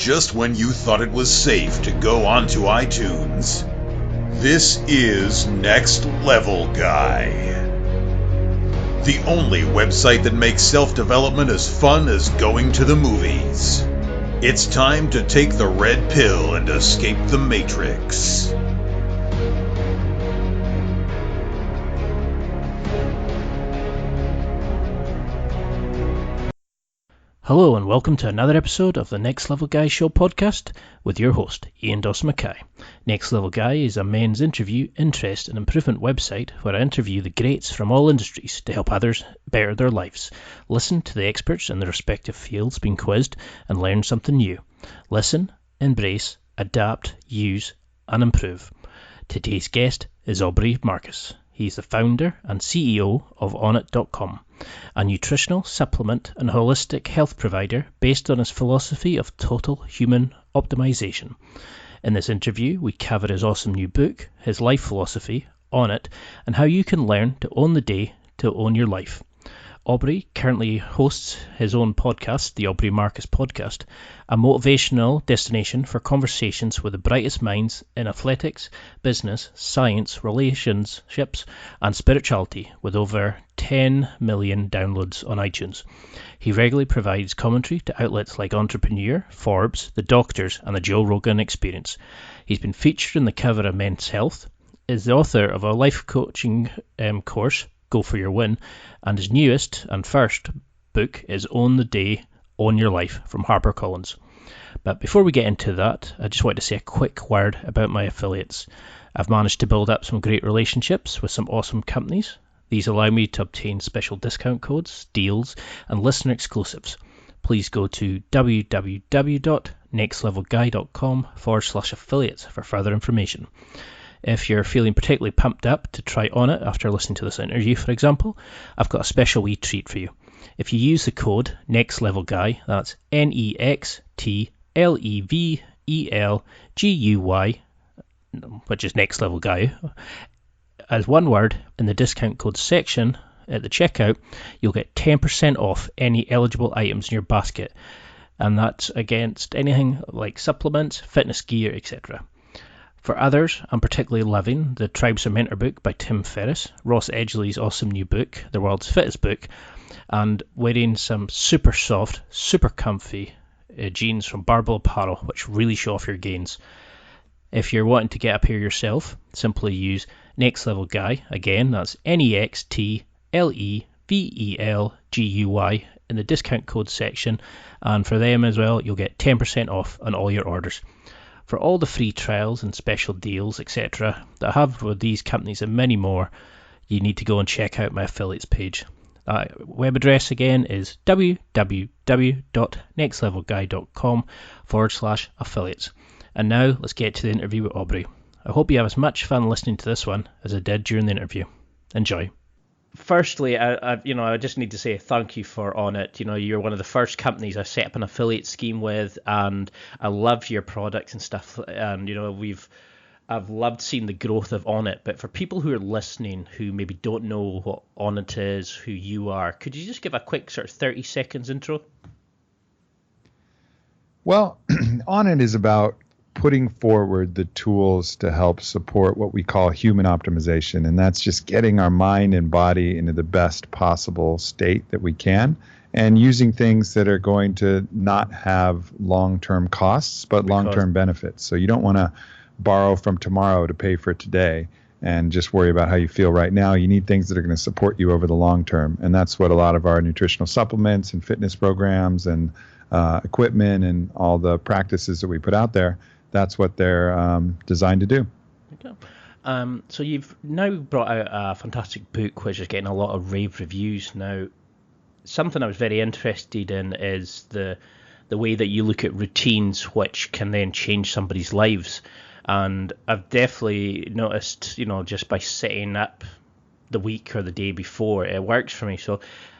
just when you thought it was safe to go onto iTunes. This is Next Level Guy, the only website that makes self-development as fun as going to the movies. It's time to take the red pill and escape the Matrix. Hello and welcome to another episode of the Next Level Guy Show podcast with your host, Ian Dawson-Mackay. Next Level Guy is a men's interview, interest and improvement website where I interview the greats from all industries to help others better their lives. Listen to the experts in their respective fields being quizzed and learn something new. Listen, embrace, adapt, use and improve. Today's guest is Aubrey Marcus. He's the founder and CEO of ONNIT.com, a nutritional supplement and holistic health provider based on his philosophy of total human optimization. In this interview, we cover his awesome new book, his life philosophy, ONNIT, and how you can learn to own the day to own your life. Aubrey currently hosts his own podcast, the Aubrey Marcus Podcast, a motivational destination for conversations with the brightest minds in athletics, business, science, relationships, and spirituality, with over 10 million downloads on iTunes. He regularly provides commentary to outlets like Entrepreneur, Forbes, The Doctors, and the Joe Rogan Experience. He's been featured in the cover of Men's Health, is the author of a life coaching course, Go For Your Win, and his newest and first book is Own the Day, Own Your Life from HarperCollins. But before we get into that, I just want to say a quick word about my affiliates. I've managed to build up some great relationships with some awesome companies. These allow me to obtain special discount codes, deals, and listener exclusives. Please go to www.nextlevelguy.com/affiliates for further information. If you're feeling particularly pumped up to try ONNIT after listening to this interview, for example, I've got a special wee treat for you. If you use the code NEXTLEVELGUY, that's NEXTLEVELGUY, which is Next Level Guy, as one word in the discount code section at the checkout, you'll get 10% off any eligible items in your basket, and that's against anything like supplements, fitness gear, etc. For others, I'm particularly loving the Tribes Are Mentor book by Tim Ferriss, Ross Edgley's awesome new book, The World's Fittest Book, and wearing some super soft, super comfy jeans from Barbell Apparel, which really show off your gains. If you're wanting to get up here yourself, simply use Next Level Guy, again, that's NEXTLEVELGUY in the discount code section, and for them as well, you'll get 10% off on all your orders. For all the free trials and special deals, etc. that I have with these companies and many more, you need to go and check out my affiliates page. Web address again is www.nextlevelguy.com/affiliates. And now let's get to the interview with Aubrey. I hope you have as much fun listening to this one as I did during the interview. Enjoy. Firstly, I just need to say thank you for ONNIT. You're one of the first companies I set up an affiliate scheme with, and I love your products and stuff. And I've loved seeing the growth of ONNIT. But for people who are listening who maybe don't know what ONNIT is, who you are, could you just give a quick sort of 30 seconds intro? Well, ONNIT is about putting forward the tools to help support what we call human optimization, and that's just getting our mind and body into the best possible state that we can, and using things that are going to not have long-term costs but long-term benefits. So you don't want to borrow from tomorrow to pay for today and just worry about how you feel right now. You need things that are going to support you over the long term, and that's what a lot of our nutritional supplements and fitness programs and equipment and all the practices that we put out there, that's what they're designed to do. Okay. So you've now brought out a fantastic book which is getting a lot of rave reviews now. Something I was very interested in is the way that you look at routines which can then change somebody's lives. And I've definitely noticed, just by setting up the week or the day before, it works for me. So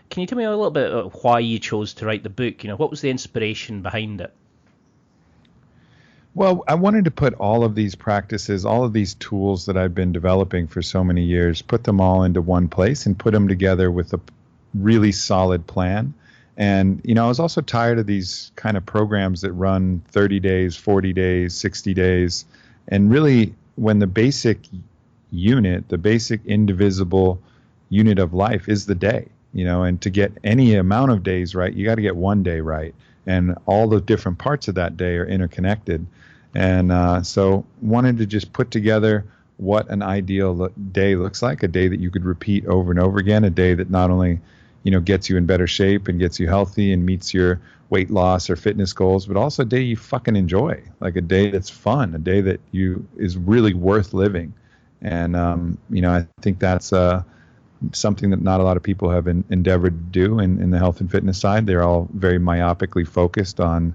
can you tell me a little bit about why you chose to write the book? What was the inspiration behind it? Well, I wanted to put all of these practices, all of these tools that I've been developing for so many years, put them all into one place and put them together with a really solid plan And, you know, I was also tired of these kind of programs that run 30 days, 40 days, 60 days. And really, when the basic unit, the basic indivisible unit of life is the day, you know, and to get any amount of days right, you got to get one day right. And all the different parts of that day are interconnected. And so wanted to just put together what an ideal day looks like, a day that you could repeat over and over again, a day that not only, you know, gets you in better shape and gets you healthy and meets your weight loss or fitness goals, but also a day you fucking enjoy, like a day that's fun, a day that is really worth living. And, you know, I think that's something that not a lot of people have endeavored to do in the health and fitness side. They're all very myopically focused on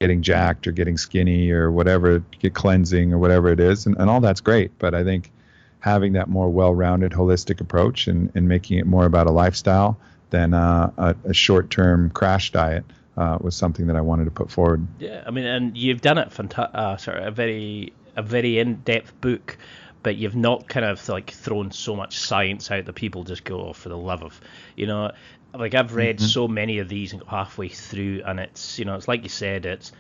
getting jacked or getting skinny or whatever, get cleansing or whatever it is. And all that's great. But I think having that more well-rounded holistic approach and making it more about a lifestyle than a short-term crash diet was something that I wanted to put forward. Yeah, I mean, and you've done it a very in-depth book, but you've not kind of like thrown so much science out that people just go for the love of, you know, like I've read so many of these and got halfway through, and it's, you know, it's like you said, it's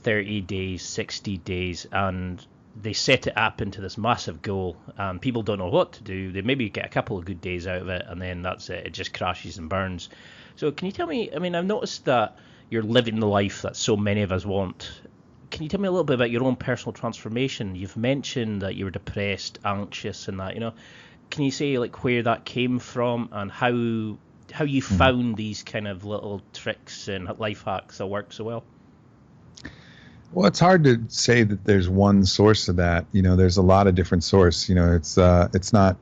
30 days, 60 days, and they set it up into this massive goal, and people don't know what to do. They maybe get a couple of good days out of it, and then that's it. It just crashes and burns. So can you tell me, I mean, I've noticed that you're living the life that so many of us want. Can you tell me a little bit about your own personal transformation? You've mentioned that you were depressed, anxious, and that, you know, can you say like where that came from and how you found these kind of little tricks and life hacks that work so well? Well, it's hard to say that there's one source of that. You know, there's a lot of different sources. You know, it's not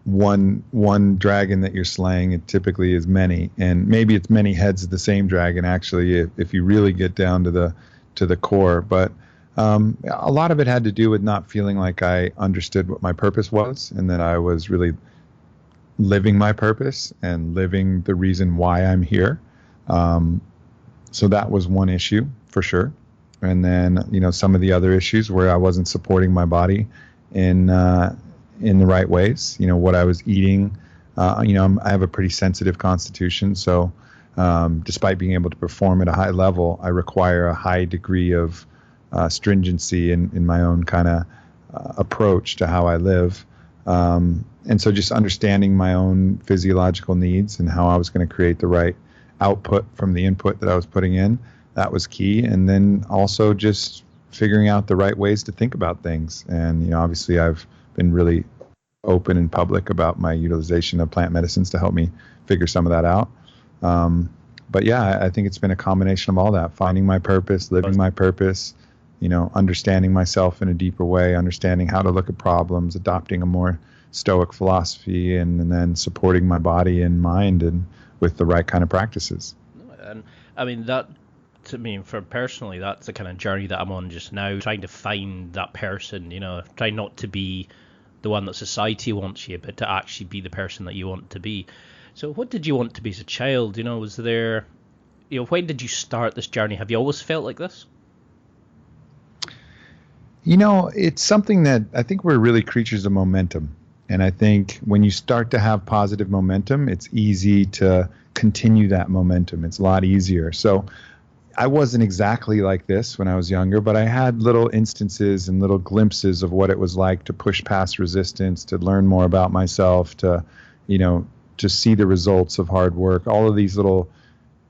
one dragon that you're slaying. It typically is many, and maybe it's many heads of the same dragon. Actually, if you really get down to the core, but a lot of it had to do with not feeling like I understood what my purpose was, and that I was really living my purpose and living the reason why I'm here. So that was one issue for sure. And then, you know, some of the other issues where I wasn't supporting my body in the right ways, you know, what I was eating. You know, I have a pretty sensitive constitution. So despite being able to perform at a high level, I require a high degree of stringency in my own kind of approach to how I live. And so just understanding my own physiological needs and how I was going to create the right output from the input that I was putting in, that was key. And then also just figuring out the right ways to think about things. And, you know, obviously I've been really open and public about my utilization of plant medicines to help me figure some of that out. But yeah, I think it's been a combination of all that, finding my purpose, living my purpose, you know, understanding myself in a deeper way, understanding how to look at problems, adopting a more stoic philosophy, and then supporting my body and mind and with the right kind of practices. And I mean, that to me, for personally, that's the kind of journey that I'm on just now, trying to find that person, you know, try not to be the one that society wants you, but to actually be the person that you want to be. So what did you want to be as a child? You know, was there, you know, when did you start this journey? Have you always felt like this? You know, it's something that I think we're really creatures of momentum. And I think when you start to have positive momentum, it's easy to continue that momentum. It's a lot easier. So I wasn't exactly like this when I was younger, but I had little instances and little glimpses of what it was like to push past resistance, to learn more about myself, to, you know, to see the results of hard work, all of these little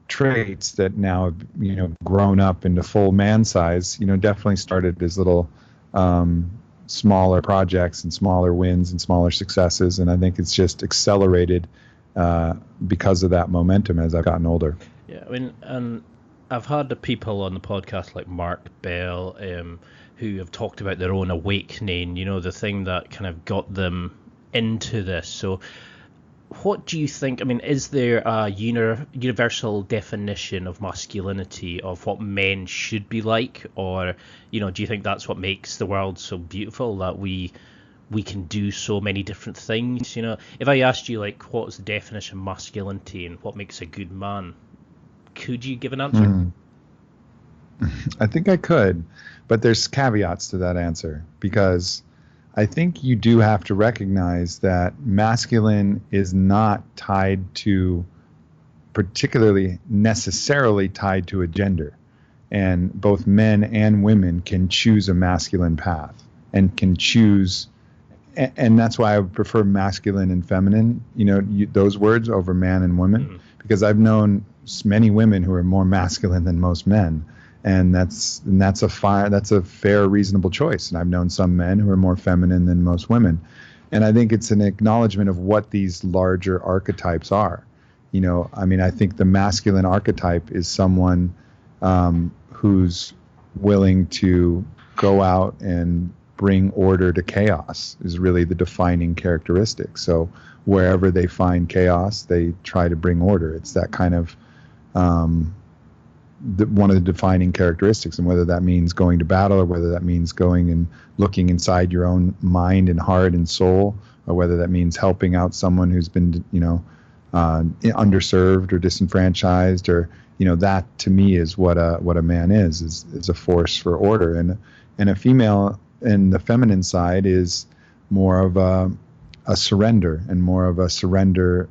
traits that now have, you know, grown up into full man size, you know, definitely started as little smaller projects and smaller wins and smaller successes. And I think it's just accelerated because of that momentum as I've gotten older. Yeah, I mean, and I've had the people on the podcast like Mark Bell who have talked about their own awakening, you know, the thing that kind of got them into this. So what do you think, I mean, is there a universal definition of masculinity, of what men should be like? Or, you know, do you think that's what makes the world so beautiful, that we can do so many different things? You know, if I asked you, like, what is the definition of masculinity and what makes a good man, could you give an answer? I think I could, but there's caveats to that answer, because I think you do have to recognize that masculine is not tied to particularly necessarily tied to a gender. And both men and women can choose a masculine path and can choose. And that's why I would prefer masculine and feminine, those words over man and woman, because I've known many women who are more masculine than most men. And that's a fair, reasonable choice. And I've known some men who are more feminine than most women. And I think it's an acknowledgement of what these larger archetypes are. I think the masculine archetype is someone who's willing to go out and bring order to chaos, is really the defining characteristic. So wherever they find chaos, they try to bring order. It's that kind of one of the defining characteristics. And whether that means going to battle, or whether that means going and looking inside your own mind and heart and soul, or whether that means helping out someone who's been, underserved or disenfranchised, or that to me is what a man is a force for order. And a female, and the feminine side is more of a surrender, and more of a surrender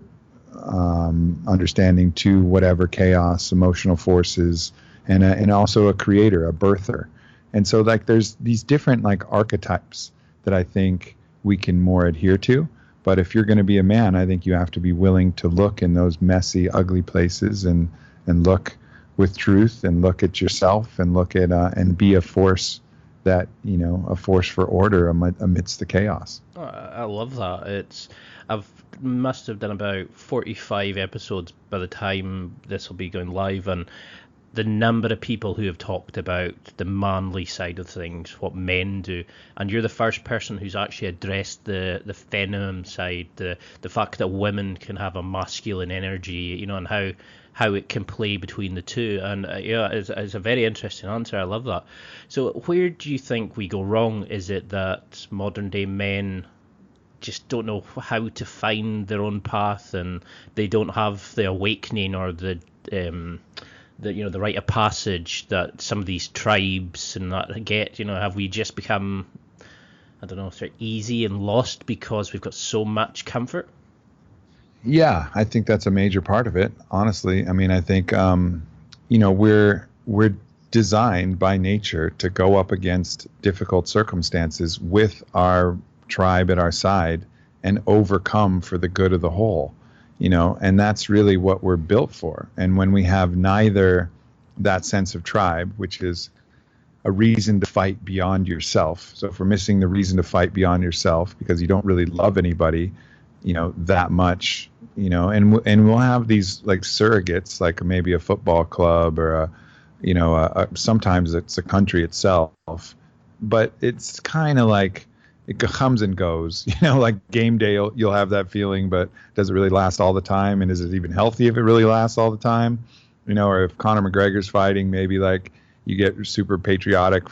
understanding to whatever chaos, emotional forces, and also a creator, a birther. And so there's these different archetypes that I think we can more adhere to. But if you're going to be a man, I think you have to be willing to look in those messy, ugly places and look with truth, and look at yourself, and look at and be a force that, a force for order amidst the chaos. Oh, I love that. I've must have done about 45 episodes by the time this will be going live, and the number of people who have talked about the manly side of things, what men do, and you're the first person who's actually addressed the feminine side, the fact that women can have a masculine energy, and how it can play between the two. And it's a very interesting answer. I love that. So where do you think we go wrong? Is it that modern day men just don't know how to find their own path, and they don't have the awakening or the rite of passage that some of these tribes and that get? Have we just become, I don't know, sort of easy and lost because we've got so much comfort? Yeah, I think that's a major part of it, honestly. I think we're designed by nature to go up against difficult circumstances with our tribe at our side and overcome for the good of the whole. And that's really what we're built for. And when we have neither that sense of tribe, which is a reason to fight beyond yourself. So if we're missing the reason to fight beyond yourself because you don't really love anybody, that much, and we'll have these surrogates, like maybe a football club, or sometimes it's a country itself, but it's kind of like it comes and goes, like game day, you'll have that feeling, but does it really last all the time? And is it even healthy if it really lasts all the time? Or if Conor McGregor's fighting, maybe you get super patriotic,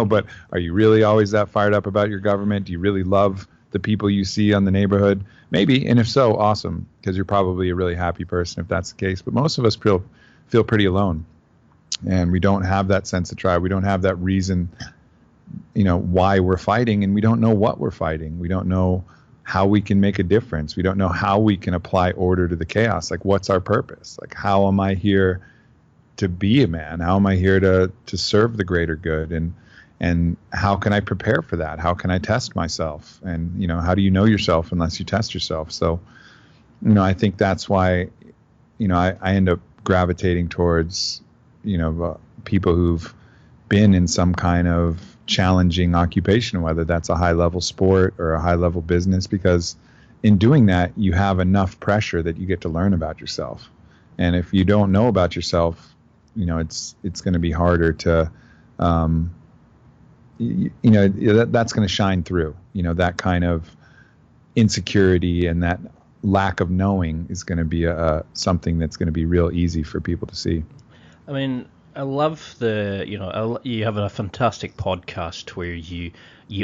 but are you really always that fired up about your government? Do you really love the people you see on the neighborhood? Maybe. And if so, awesome, because you're probably a really happy person if that's the case. But most of us feel pretty alone, and we don't have that sense of tribe. We don't have that reason, why we're fighting, and we don't know what we're fighting. We don't know how we can make a difference. We don't know how we can apply order to the chaos. What's our purpose? How am I here to be a man? How am I here to serve the greater good? And how can I prepare for that? How can I test myself? And, how do you know yourself unless you test yourself? So, I think that's why, I end up gravitating towards, people who've been in some kind of challenging occupation, whether that's a high-level sport or a high-level business, because in doing that, you have enough pressure that you get to learn about yourself. And if you don't know about yourself, it's going to be harder to, that's going to shine through. That kind of insecurity and that lack of knowing is going to be something that's going to be real easy for people to see. I love you have a fantastic podcast where you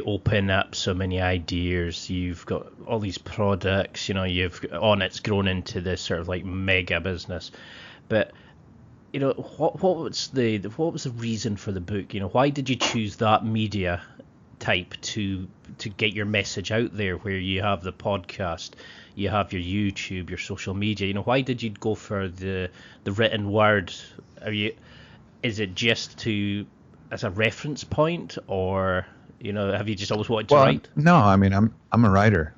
open up so many ideas. You've got all these products, ONNIT's grown into this sort of mega business. But what was the reason for the book? Why did you choose that media type to to get your message out there, where you have the podcast, you have your YouTube, your social media? You know, why did you go for the written word? Is it just to as a reference point, or you know, have you just always wanted to write? No, I mean, I'm a writer.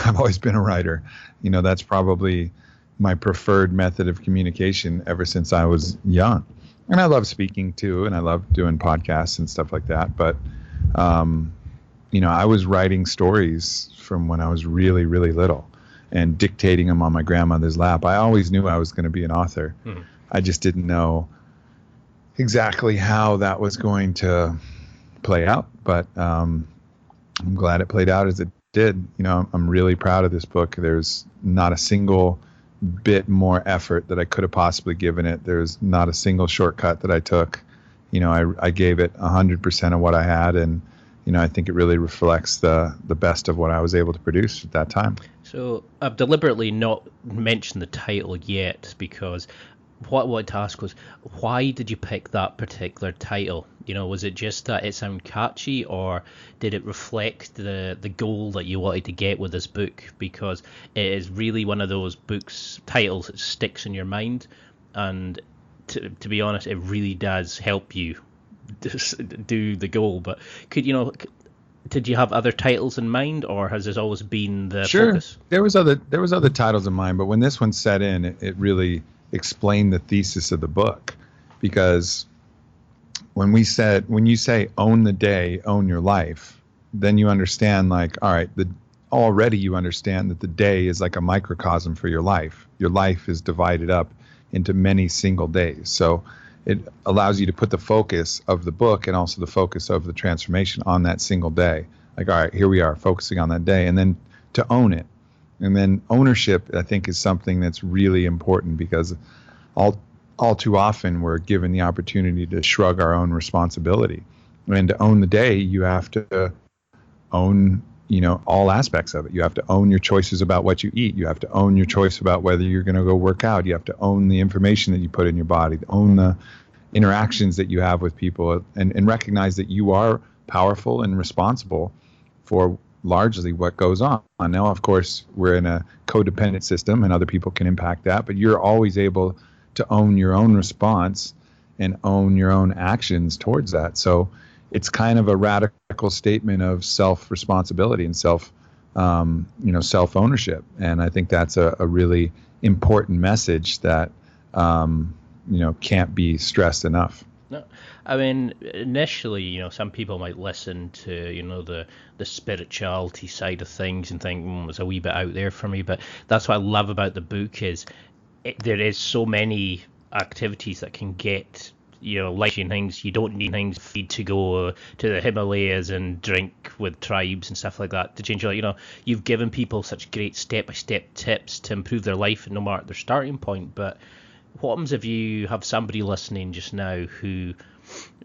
I've always been a writer. You know, that's probably my preferred method of communication ever since I was young. And I love speaking too, and I love doing podcasts and stuff like that. But, you know, I was writing stories from when I was really, really little and dictating them on my grandmother's lap. I always knew I was going to be an author. Mm-hmm. I just didn't know exactly how that was going to play out. But I'm glad it played out as it did. You know, I'm really proud of this book. There's not a single bit more effort that I could have possibly given it. There's not a single shortcut that I took. You know, I gave it 100% of what I had, and you know, I think it really reflects the best of what I was able to produce at that time. So I've deliberately not mentioned the title yet, because what I wanted to ask was, why did you pick that particular title? You know, was it just that it sounded catchy, or did it reflect the goal that you wanted to get with this book? Because it is really one of those books titles that sticks in your mind, and to be honest, it really does help you do the goal. But did you have other titles in mind, or has this always been the focus? There was other titles in mind, but when this one set in, it really explain the thesis of the book. Because when you say own the day, own your life, then you understand, like, all right, already you understand that the day is like a microcosm for your life. Your life is divided up into many single days. So it allows you to put the focus of the book and also the focus of the transformation on that single day. Like, all right, here we are focusing on that day, and then to own it. And then ownership, I think, is something that's really important, because all too often we're given the opportunity to shrug our own responsibility. And to own the day, you have to own, you know, all aspects of it. You have to own your choices about what you eat. You have to own your choice about whether you're going to go work out. You have to own the information that you put in your body, own the interactions that you have with people, and recognize that you are powerful and responsible for largely what goes on. Now, of course, we're in a codependent system and other people can impact that, but you're always able to own your own response and own your own actions towards that. So it's kind of a radical statement of self-responsibility and self-ownership. And I think that's a really important message that, can't be stressed enough. No, I mean, initially, you know, some people might listen to, you know, the spirituality side of things and think, it's a wee bit out there for me. But that's what I love about the book is there is so many activities that can get, you know, life-changing things. You don't need things to go to the Himalayas and drink with tribes and stuff like that to change your life. You know, you've given people such great step-by-step tips to improve their life, no matter their starting point. But what happens if you have somebody listening just now who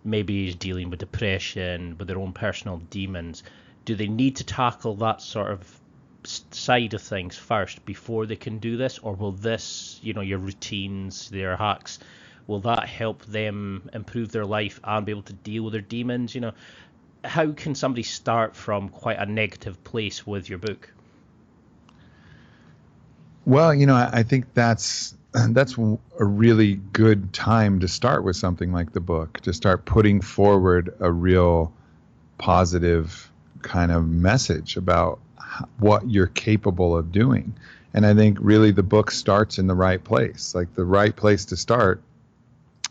maybe is dealing with depression, with their own personal demons? Do they need to tackle that sort of side of things first before they can do this? Or will this, you know, your routines, their hacks, will that help them improve their life and be able to deal with their demons? You know, how can somebody start from quite a negative place with your book? Well, you know, I think that's a really good time to start with something like the book, to start putting forward a real positive kind of message about what you're capable of doing. And I think really the book starts in the right place, like the right place to start.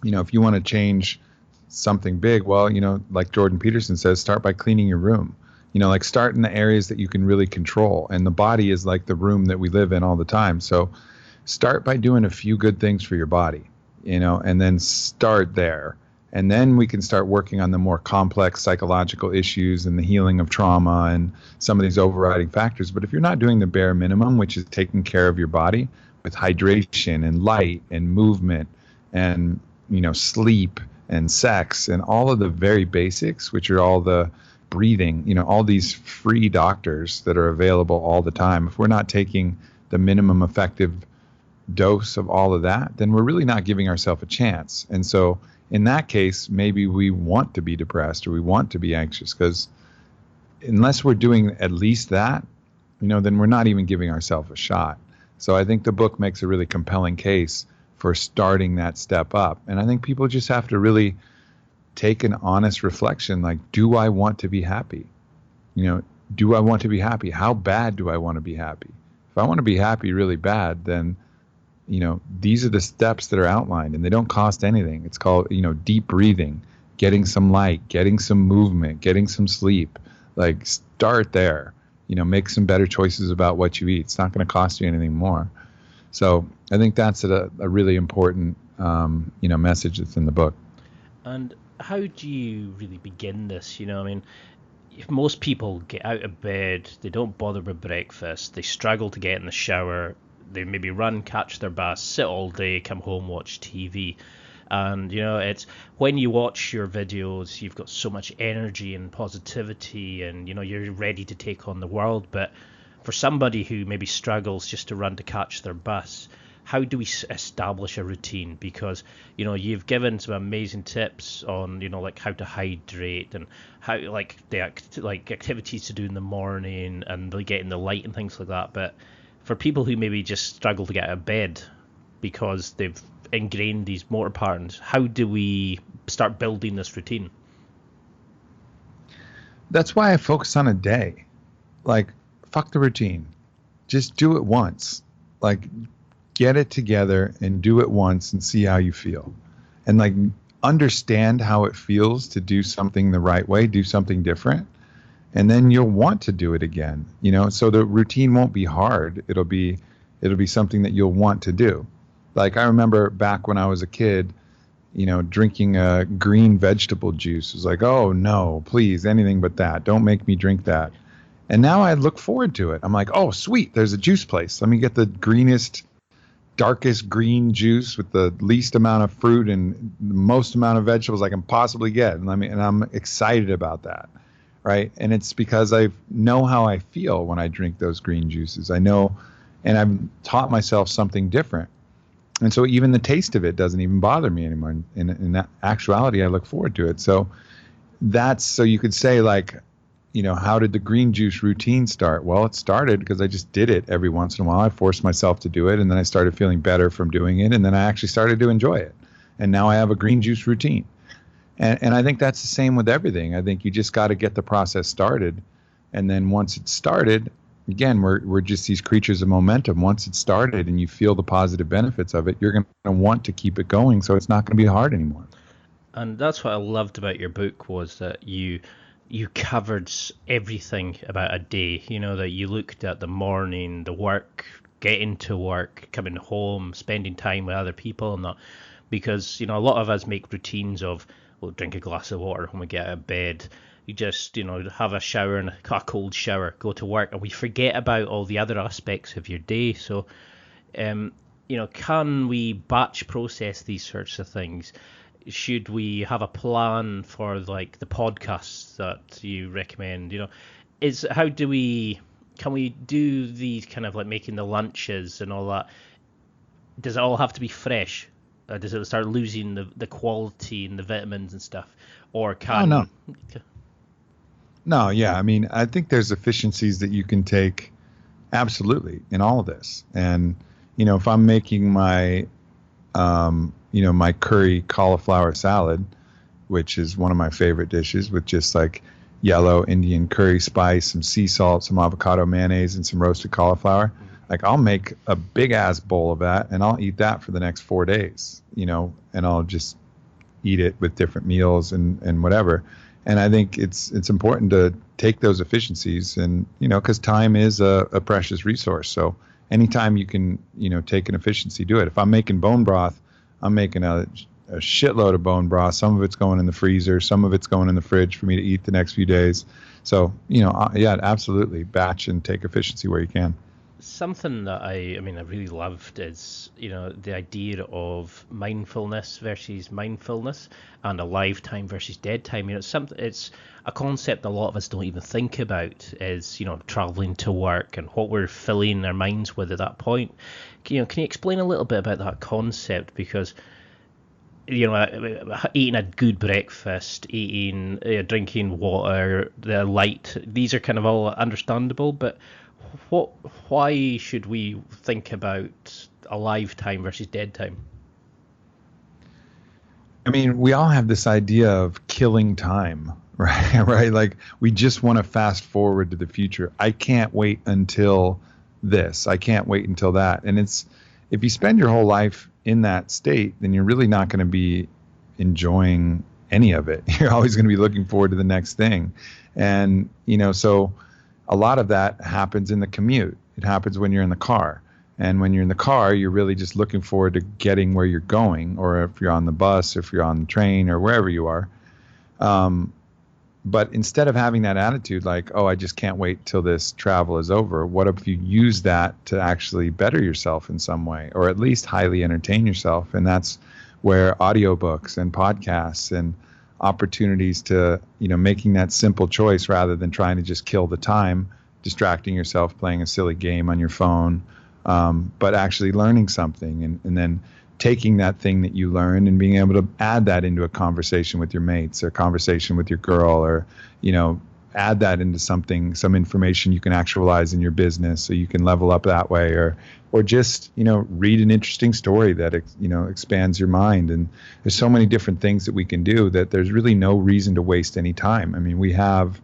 You know, if you want to change something big, well, you know, like Jordan Peterson says, start by cleaning your room. You know, like start in the areas that you can really control. And the body is like the room that we live in all the time. So start by doing a few good things for your body, you know, and then start there. And then we can start working on the more complex psychological issues and the healing of trauma and some of these overriding factors. But if you're not doing the bare minimum, which is taking care of your body with hydration and light and movement and, you know, sleep and sex and all of the very basics, which are all the breathing, you know, all these free doctors that are available all the time. If we're not taking the minimum effective dose of all of that, then we're really not giving ourselves a chance. And so in that case, maybe we want to be depressed or we want to be anxious, because unless we're doing at least that, then we're not even giving ourselves a shot. So I think the book makes a really compelling case for starting that step up. And I think people just have to really take an honest reflection, like, do I want to be happy? Do I want to be happy? How bad do I want to be happy? If I want to be happy really bad, then, these are the steps that are outlined, and they don't cost anything. It's called, deep breathing, getting some light, getting some movement, getting some sleep. Like, start there, make some better choices about what you eat. It's not going to cost you anything more. So I think that's a really important, message that's in the book. And how do you really begin this? If most people get out of bed, they don't bother with breakfast, they struggle to get in the shower, they maybe run, catch their bus, sit all day, come home, watch TV. And, it's when you watch your videos, you've got so much energy and positivity and, you're ready to take on the world. But for somebody who maybe struggles just to run to catch their bus, how do we establish a routine? Because, you've given some amazing tips on, like how to hydrate and how, like, activities to do in the morning and like getting the light and things like that. But for people who maybe just struggle to get out of bed because they've ingrained these motor patterns, how do we start building this routine? That's why I focus on a day. Like, fuck the routine. Just do it once. Like, get it together and do it once and see how you feel. And like, understand how it feels to do something the right way, do something different. And then you'll want to do it again, so the routine won't be hard. It'll be something that you'll want to do. Like, I remember back when I was a kid, drinking a green vegetable juice. It was like, oh no, please, anything but that. Don't make me drink that. And now I look forward to it. I'm like, oh, sweet, there's a juice place. Let me get the greenest, darkest green juice with the least amount of fruit and the most amount of vegetables I can possibly get. And I'm excited about that. Right. And it's because I know how I feel when I drink those green juices. I know, and I've taught myself something different. And so even the taste of it doesn't even bother me anymore. In that actuality, I look forward to it. So you could say, like, how did the green juice routine start? Well, it started because I just did it every once in a while. I forced myself to do it, and then I started feeling better from doing it, and then I actually started to enjoy it. And now I have a green juice routine. And I think that's the same with everything. I think you just got to get the process started. And then once it's started, again, we're just these creatures of momentum. Once it's started and you feel the positive benefits of it, you're going to want to keep it going. So it's not going to be hard anymore. And that's what I loved about your book, was that you covered everything about a day, that you looked at the morning, the work, getting to work, coming home, spending time with other people and that. Because, a lot of us make routines of, we'll drink a glass of water when we get out of bed. You just, have a shower and a cold shower, go to work, and we forget about all the other aspects of your day. So, can we batch process these sorts of things? Should we have a plan for, like, the podcasts that you recommend? Can we do these kind of like making the lunches and all that? Does it all have to be fresh? Does it start losing the quality and the vitamins and stuff? Or can... Oh, no. No, yeah. I mean, I think there's efficiencies that you can take absolutely in all of this. And, if I'm making my, my curry cauliflower salad, which is one of my favorite dishes, with just like yellow Indian curry spice, some sea salt, some avocado mayonnaise, and some roasted cauliflower. Like, I'll make a big ass bowl of that and I'll eat that for the next 4 days, and I'll just eat it with different meals and whatever. And I think it's important to take those efficiencies, and, because time is a precious resource. So anytime you can, take an efficiency, do it. If I'm making bone broth, I'm making a shitload of bone broth. Some of it's going in the freezer, some of it's going in the fridge for me to eat the next few days. So, yeah, absolutely batch and take efficiency where you can. Something that I really loved is, the idea of mindfulness versus mindfulness, and alive time versus dead time. It's a concept a lot of us don't even think about, is, traveling to work and what we're filling our minds with at that point. Can you explain a little bit about that concept? Because eating a good breakfast, drinking water, the light, these are kind of all understandable, but why should we think about alive time versus dead time? I mean, we all have this idea of killing time, right? Right? Like we just want to fast forward to the future. I can't wait until this. I can't wait until that. And if you spend your whole life in that state, then you're really not going to be enjoying any of it. You're always going to be looking forward to the next thing. And, so a lot of that happens in the commute. It happens when you're in the car. And when you're in the car, you're really just looking forward to getting where you're going, or if you're on the bus, if you're on the train, or wherever you are. But instead of having that attitude like, oh, I just can't wait till this travel is over, what if you use that to actually better yourself in some way, or at least highly entertain yourself? And that's where audiobooks and podcasts and opportunities to, making that simple choice rather than trying to just kill the time, distracting yourself, playing a silly game on your phone, but actually learning something and then taking that thing that you learned and being able to add that into a conversation with your mates or conversation with your girl, or, add that into some information you can actualize in your business so you can level up that way, or just, read an interesting story that, expands your mind. And there's so many different things that we can do that there's really no reason to waste any time. I mean, we have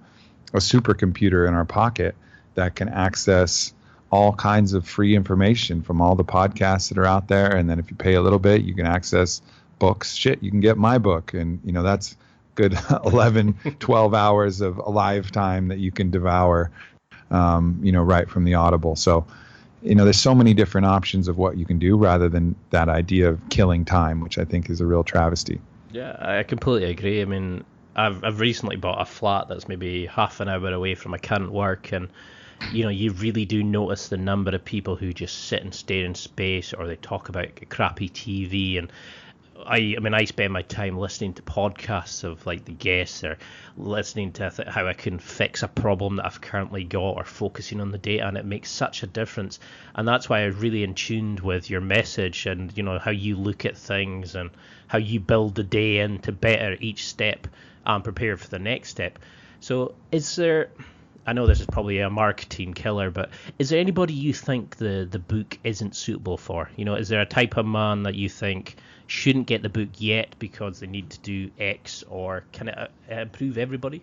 a supercomputer in our pocket that can access all kinds of free information from all the podcasts that are out there. And then if you pay a little bit, you can access books. Shit, you can get my book. And, that's good 11, 12 hours of alive time that you can devour, right from the Audible. So, there's so many different options of what you can do rather than that idea of killing time, which I think is a real travesty. Yeah, I completely agree. I mean, I've recently bought a flat that's maybe half an hour away from my current work, and you really do notice the number of people who just sit and stare in space, or they talk about crappy TV. And I spend my time listening to podcasts of like the guests, or listening to how I can fix a problem that I've currently got, or focusing on the data, and it makes such a difference. And that's why I'm really in tune with your message and how you look at things and how you build the day in to better each step and prepare for the next step. So I know this is probably a marketing killer, but is there anybody you think the book isn't suitable for? Is there a type of man that you think shouldn't get the book yet because they need to do X, or can it improve everybody?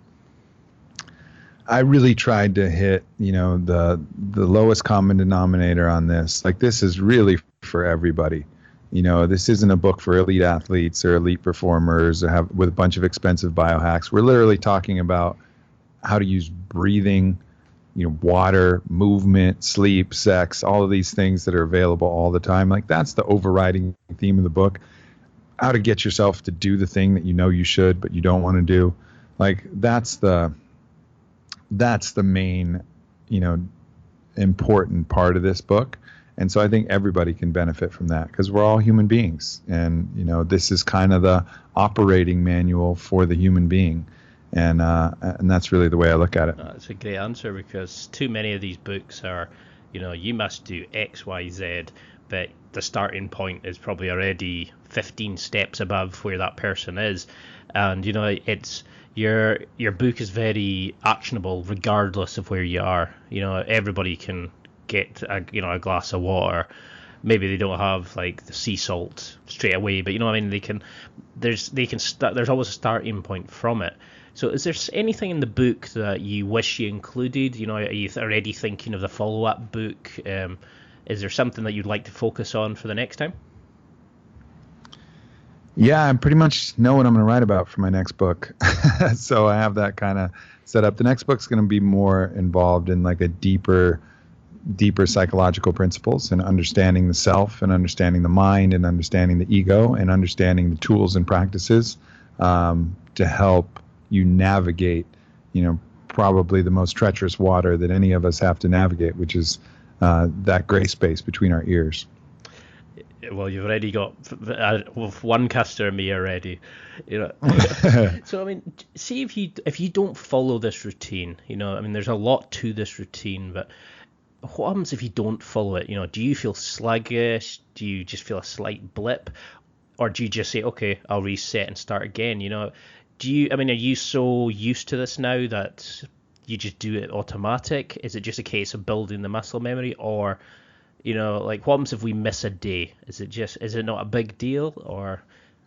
I really tried to hit, the lowest common denominator on this. Like, this is really for everybody. This isn't a book for elite athletes or elite performers or with a bunch of expensive biohacks. We're literally talking about how to use breathing, water, movement, sleep, sex, all of these things that are available all the time. Like, that's the overriding theme of the book. How to get yourself to do the thing that you should, but you don't want to do. Like, that's the main, important part of this book. And so I think everybody can benefit from that because we're all human beings. And, this is kind of the operating manual for the human being. And that's really the way I look at it. That's a great answer, because too many of these books are, you must do X, Y, Z, but the starting point is probably already 15 steps above where that person is. And, it's your book is very actionable regardless of where you are. Everybody can get a glass of water. Maybe they don't have like the sea salt straight away, but they can. There's always a starting point from it. So is there anything in the book that you wish you included? Are you already thinking of the follow-up book? Is there something that you'd like to focus on for the next time? Yeah, I pretty much know what I'm going to write about for my next book. So I have that kind of set up. The next book's going to be more involved in like a deeper psychological principles and understanding the self and understanding the mind and understanding the ego and understanding the tools and practices to help you navigate, probably the most treacherous water that any of us have to navigate, which is that gray space between our ears. Well, you've already got one customer me already, So I mean, see if you don't follow this routine, there's a lot to this routine, but what happens if you don't follow it? Do you feel sluggish? Do you just feel a slight blip? or do you just say, okay, I'll reset and start again? Are you so used to this now that you just do it automatic? Is it just a case of building the muscle memory, or like what happens if we miss a day? Is it not a big deal, or?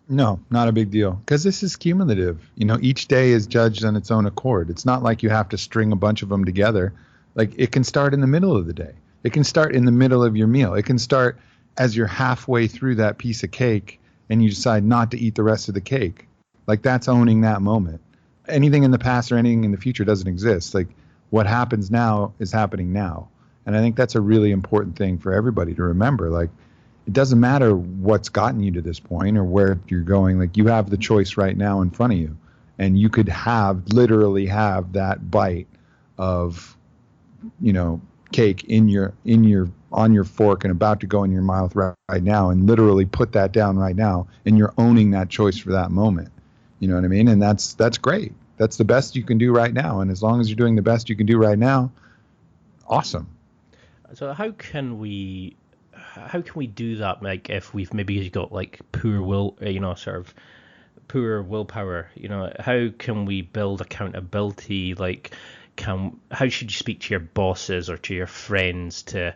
No, not a big deal, because this is cumulative. Each day is judged on its own accord. It's not like you have to string a bunch of them together. Like, it can start in the middle of the day. It can start in the middle of your meal. It can start as you're halfway through that piece of cake and you decide not to eat the rest of the cake. Like, that's owning that moment. Anything in the past or anything in the future doesn't exist. Like, what happens now is happening now. And I think that's a really important thing for everybody to remember. Like, it doesn't matter what's gotten you to this point or where you're going. Like, you have the choice right now in front of you, and you could literally have that bite of, cake on your fork and about to go in your mouth right now, and literally put that down right now, and you're owning that choice for that moment. You know what I mean? And that's great. That's the best you can do right now. And as long as you're doing the best you can do right now, awesome. So how can we do that? Like, if we've maybe got like poor will, sort of poor willpower, how can we build accountability? Like, how should you speak to your bosses or to your friends to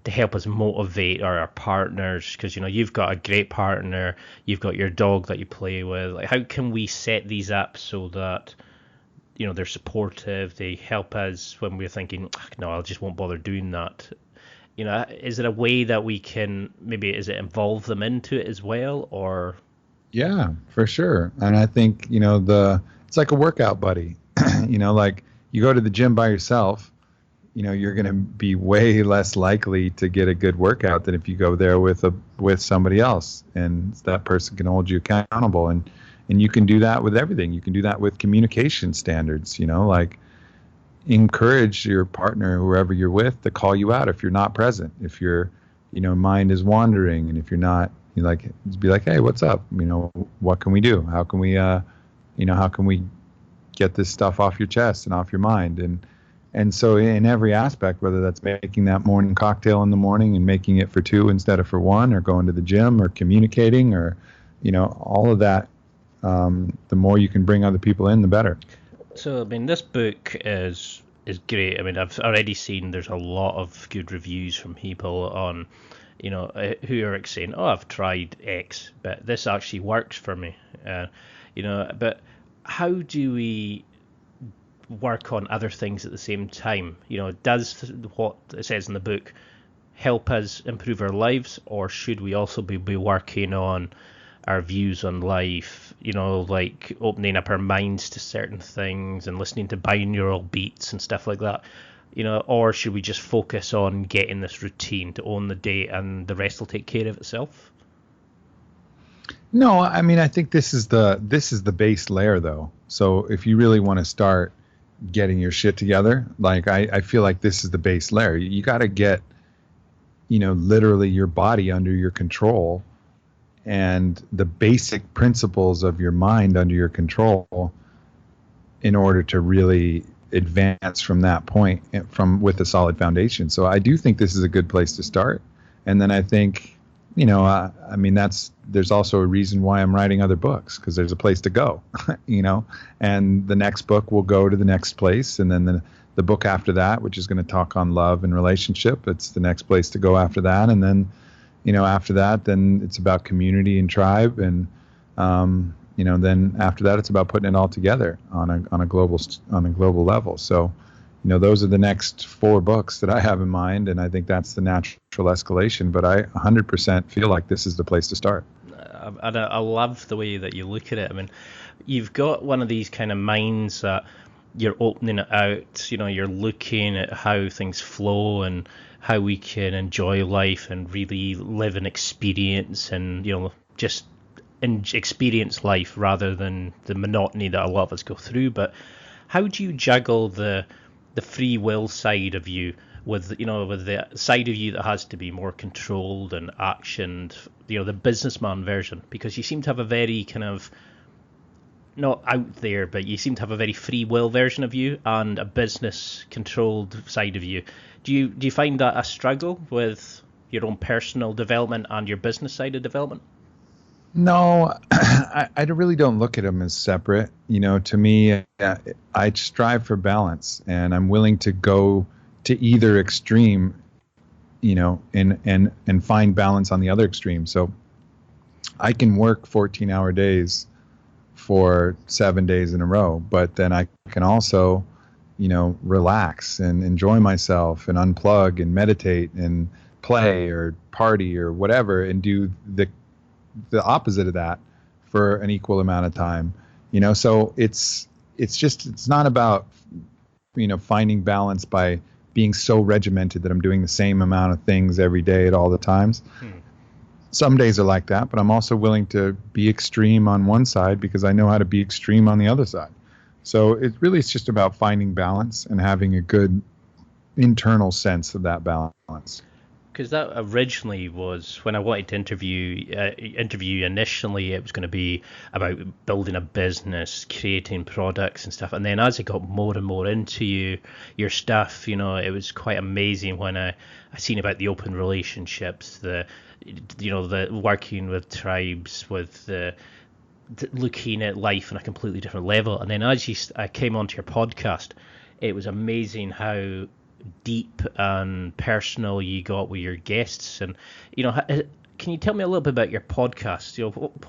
help us motivate our partners? Because you've got a great partner, you've got your dog that you play with. Like, how can we set these up so that they're supportive, they help us when we're thinking, no, I just won't bother doing that? Is it a way that we can involve them into it as well, or? Yeah, for sure. And I think, it's like a workout buddy. Like, you go to the gym by yourself, you're going to be way less likely to get a good workout than if you go there with somebody else, and that person can hold you accountable. And you can do that with everything. You can do that with communication standards, like, encourage your partner, whoever you're with, to call you out if you're not present, if your mind is wandering, and if you're not, be like, hey, what's up? What can we do? How can we get this stuff off your chest and off your mind? And so in every aspect, whether that's making that morning cocktail in the morning and making it for two instead of for one, or going to the gym, or communicating, or all of that, the more you can bring other people in, the better. So, this book is great. I've already seen there's a lot of good reviews from people on, who are saying, oh, I've tried X, but this actually works for me. But how do we work on other things at the same time? Does what it says in the book help us improve our lives, or should we also be working on our views on life, like opening up our minds to certain things and listening to binaural beats and stuff like that, or should we just focus on getting this routine to own the day and the rest will take care of itself? No, I think this is the base layer, though. So if you really want to start getting your shit together, like, I feel like this is the base layer. You got to get, literally your body under your control, and the basic principles of your mind under your control, in order to really advance from that point, with a solid foundation. So I do think this is a good place to start. And then I think, there's also a reason why I'm writing other books, because there's a place to go, and the next book will go to the next place. And then the book after that, which is going to talk on love and relationship, it's the next place to go after that. And then, after that, then it's about community and tribe. And, then after that, it's about putting it all together on a global level. So, those are the next 4 books that I have in mind. And I think that's the natural escalation, but I 100% feel like this is the place to start. And I love the way that you look at it. You've got one of these kind of minds that you're opening it out, you're looking at how things flow and how we can enjoy life and really live an experience, and just experience life rather than the monotony that a lot of us go through. But how do you juggle the free will side of you with the side of you that has to be more controlled and actioned, the businessman version? Because you seem to have a very kind of, not out there, but you seem to have a very free will version of you and a business controlled side of you. Do you find that a struggle with your own personal development and your business side of development? No, I really don't look at them as separate. To me, I strive for balance, and I'm willing to go to either extreme, and find balance on the other extreme. So I can work 14-hour days for 7 days in a row, but then I can also, relax and enjoy myself and unplug and meditate and play or party or whatever, and do the opposite of that for an equal amount of time. So it's not about finding balance by being so regimented that I'm doing the same amount of things every day at all the times. Some days are like that, but I'm also willing to be extreme on one side because I know how to be extreme on the other side. So it's just about finding balance and having a good internal sense of that balance. Because that originally was when I wanted to interview initially, it was going to be about building a business, creating products and stuff. And then as I got more and more into your stuff, it was quite amazing when I seen about the open relationships, the working with tribes, with the looking at life on a completely different level. And then as I came onto your podcast, it was amazing how deep and personal you got with your guests. And can you tell me a little bit about your podcast?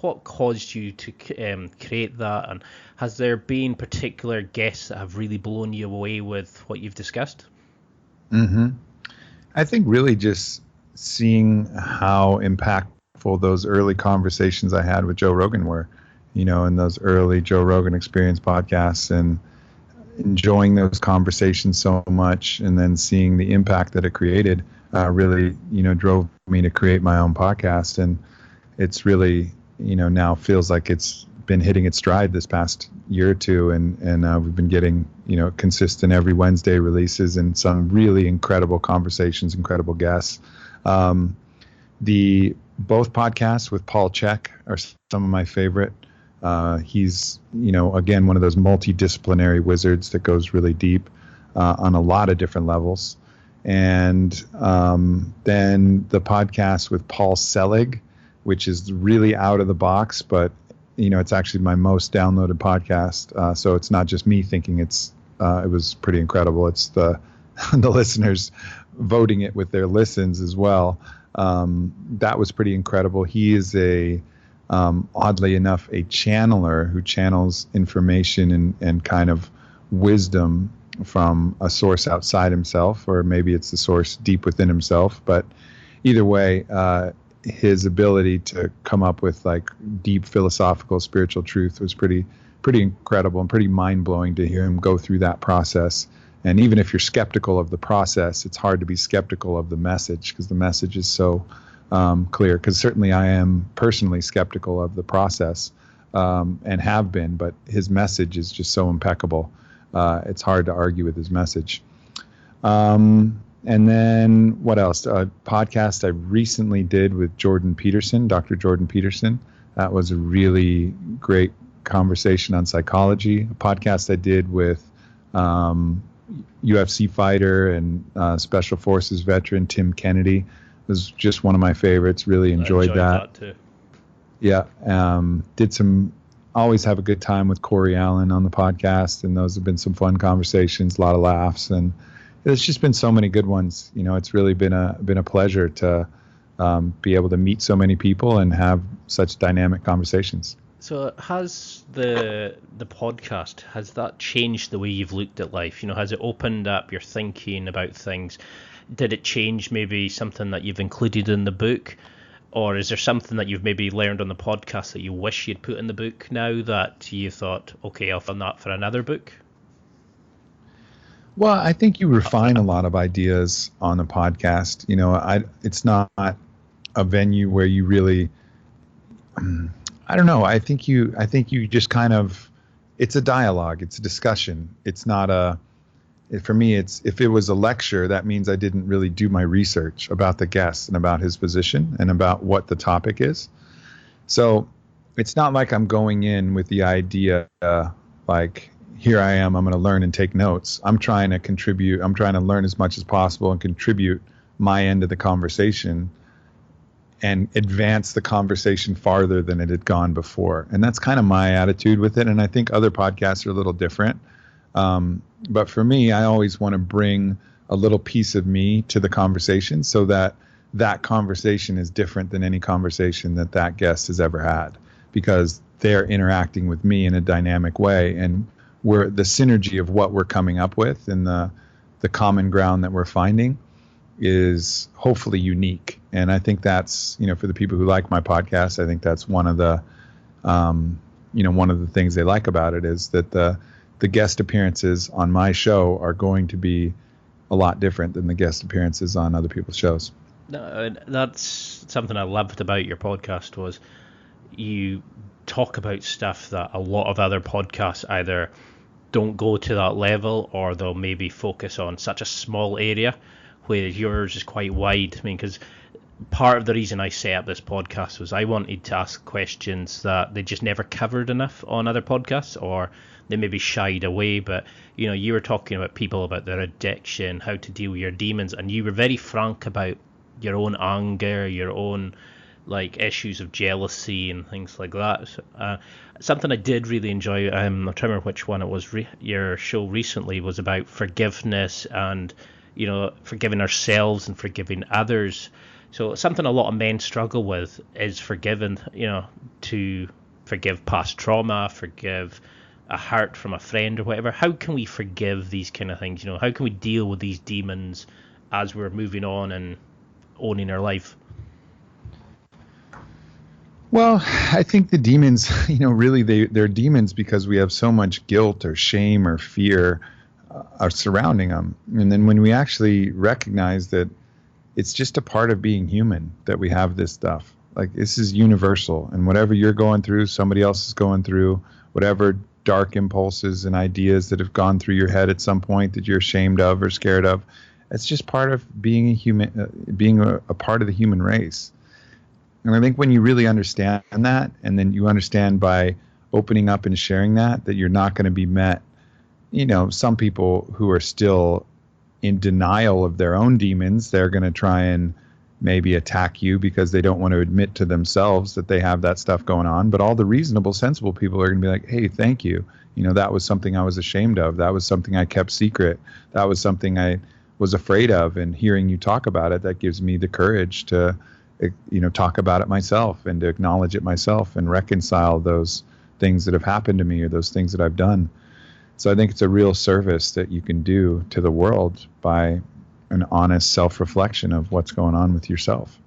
What caused you to create that, and has there been particular guests that have really blown you away with what you've discussed? I think really just seeing how impactful those early conversations I had with Joe Rogan were, in those early Joe Rogan Experience podcasts, and enjoying those conversations so much, and then seeing the impact that it created really drove me to create my own podcast. And it's really now feels like it's been hitting its stride this past year or two, and we've been getting consistent every Wednesday releases and some really incredible conversations, incredible guests. The both podcasts with Paul Chek are some of my favorite. He's, again, one of those multidisciplinary wizards that goes really deep on a lot of different levels. And then the podcast with Paul Selig, which is really out of the box, but, it's actually my most downloaded podcast. So it's not just me thinking it was pretty incredible. It's the listeners voting it with their listens as well. That was pretty incredible. He is oddly enough, a channeler who channels information and kind of wisdom from a source outside himself, or maybe it's the source deep within himself. But either way, his ability to come up with like deep philosophical, spiritual truth was pretty incredible and pretty mind-blowing to hear him go through that process. And even if you're skeptical of the process, it's hard to be skeptical of the message, because the message is so clear. Because certainly I am personally skeptical of the process, and have been, but his message is just so impeccable. It's hard to argue with his message. And then what else? A podcast I recently did with Jordan Peterson, Dr. Jordan Peterson. That was a really great conversation on psychology. A podcast I did with UFC fighter and Special Forces veteran Tim Kennedy was just one of my favorites. Really enjoyed that too. Yeah. Always have a good time with Corey Allen on the podcast, and those have been some fun conversations, a lot of laughs, and it's just been so many good ones. It's really been a pleasure to be able to meet so many people and have such dynamic conversations. So has the podcast, has that changed the way you've looked at life? Has it opened up your thinking about things? Did it change maybe something that you've included in the book? Or is there something that you've maybe learned on the podcast that you wish you'd put in the book now that you thought, okay, I'll find that for another book? Well, I think you refine a lot of ideas on the podcast. It's not a venue where you really, I don't know. I think you just kind of, it's a dialogue. It's a discussion. It's not for me, if it was a lecture, that means I didn't really do my research about the guest and about his position and about what the topic is. So it's not like I'm going in with the idea, like, here I am, I'm going to learn and take notes. I'm trying to contribute. I'm trying to learn as much as possible and contribute my end of the conversation. and advance the conversation farther than it had gone before. And that's kind of my attitude with it. And I think other podcasts are a little different. But for me, I always want to bring a little piece of me to the conversation so that that conversation is different than any conversation that that guest has ever had, because they're interacting with me in a dynamic way. And we're the synergy of what we're coming up with and the common ground that we're finding is hopefully unique. And I think that's, for the people who like my podcast, I think that's one of the, one of the things they like about it is that the guest appearances on my show are going to be a lot different than the guest appearances on other people's shows. No, that's something I loved about your podcast was you talk about stuff that a lot of other podcasts either don't go to that level, or they'll maybe focus on such a small area, where yours is quite wide. I mean, because part of the reason I set up this podcast was I wanted to ask questions that they just never covered enough on other podcasts, or they maybe shied away. But you were talking about people, about their addiction, how to deal with your demons, and you were very frank about your own anger, your own issues of jealousy and things like that. Something I did really enjoy, I'm not trying to remember which one it was, your show recently was about forgiveness and forgiving ourselves and forgiving others. So something a lot of men struggle with is forgiving, to forgive past trauma, forgive a hurt from a friend or whatever. How can we forgive these kind of things? How can we deal with these demons as we're moving on and owning our life? Well, I think the demons, really they're demons because we have so much guilt or shame or fear are surrounding them. And then when we actually recognize that it's just a part of being human, that we have this stuff, this is universal, and whatever you're going through, somebody else is going through, whatever dark impulses and ideas that have gone through your head at some point that you're ashamed of or scared of, it's just part of being a human, being a part of the human race. And I think when you really understand that, and then you understand by opening up and sharing that you're not going to be met, some people who are still in denial of their own demons, they're going to try and maybe attack you because they don't want to admit to themselves that they have that stuff going on. But all the reasonable, sensible people are going to be like, hey, thank you. That was something I was ashamed of. That was something I kept secret. That was something I was afraid of. And hearing you talk about it, that gives me the courage to talk about it myself and to acknowledge it myself and reconcile those things that have happened to me or those things that I've done. So I think it's a real service that you can do to the world by an honest self-reflection of what's going on with yourself.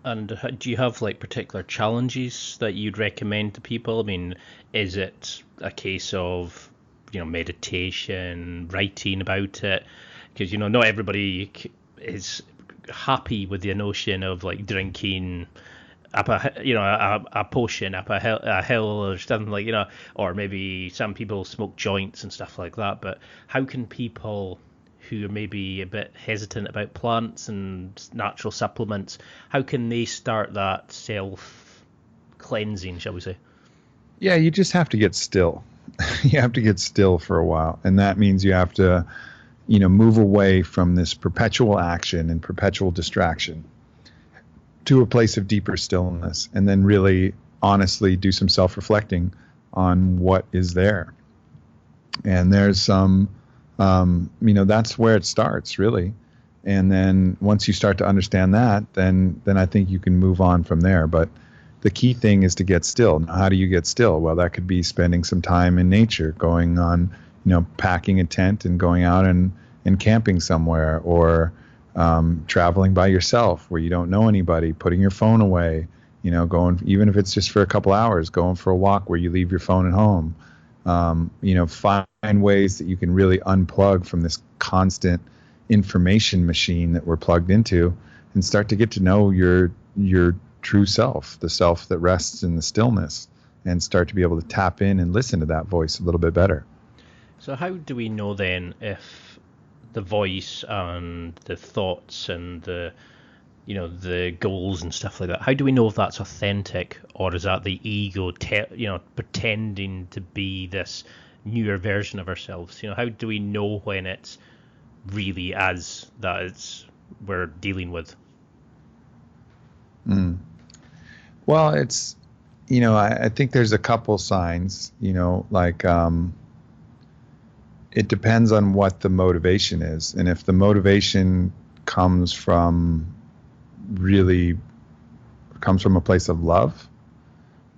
And do you have particular challenges that you'd recommend to people? I mean, is it a case of, meditation, writing about it? Because, not everybody is happy with the notion of drinking up a potion up a hill or something or maybe some people smoke joints and stuff like that. But how can people who are maybe a bit hesitant about plants and natural supplements, how can they start that self cleansing, shall we say? Yeah, you just have to get still. You have to get still for a while, and that means you have to move away from this perpetual action and perpetual distraction to a place of deeper stillness, and then really honestly do some self-reflecting on what is there. And there's some, that's where it starts, really. And then once you start to understand that, then I think you can move on from there. But the key thing is to get still. Now, how do you get still? Well, that could be spending some time in nature, going on, packing a tent and going out and camping somewhere, or traveling by yourself where you don't know anybody, putting your phone away, going, even if it's just for a couple hours, going for a walk where you leave your phone at home. Find ways that you can really unplug from this constant information machine that we're plugged into and start to get to know your true self, the self that rests in the stillness, and start to be able to tap in and listen to that voice a little bit better. So how do we know then if the voice and the thoughts and the goals and stuff like that, how do we know if that's authentic, or is that the ego pretending to be this newer version of ourselves? How do we know when it's really as that we're dealing with? Well, it's, I think there's a couple signs, like it depends on what the motivation is. And if the motivation comes from a place of love,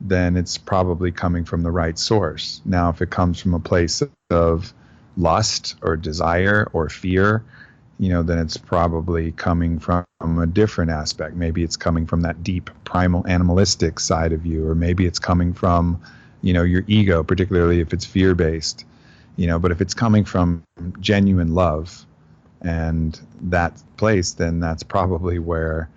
then it's probably coming from the right source. Now, if it comes from a place of lust or desire or fear, then it's probably coming from a different aspect. Maybe it's coming from that deep primal animalistic side of you, or maybe it's coming from, your ego, particularly if it's fear-based, but if it's coming from genuine love and that place, then that's probably where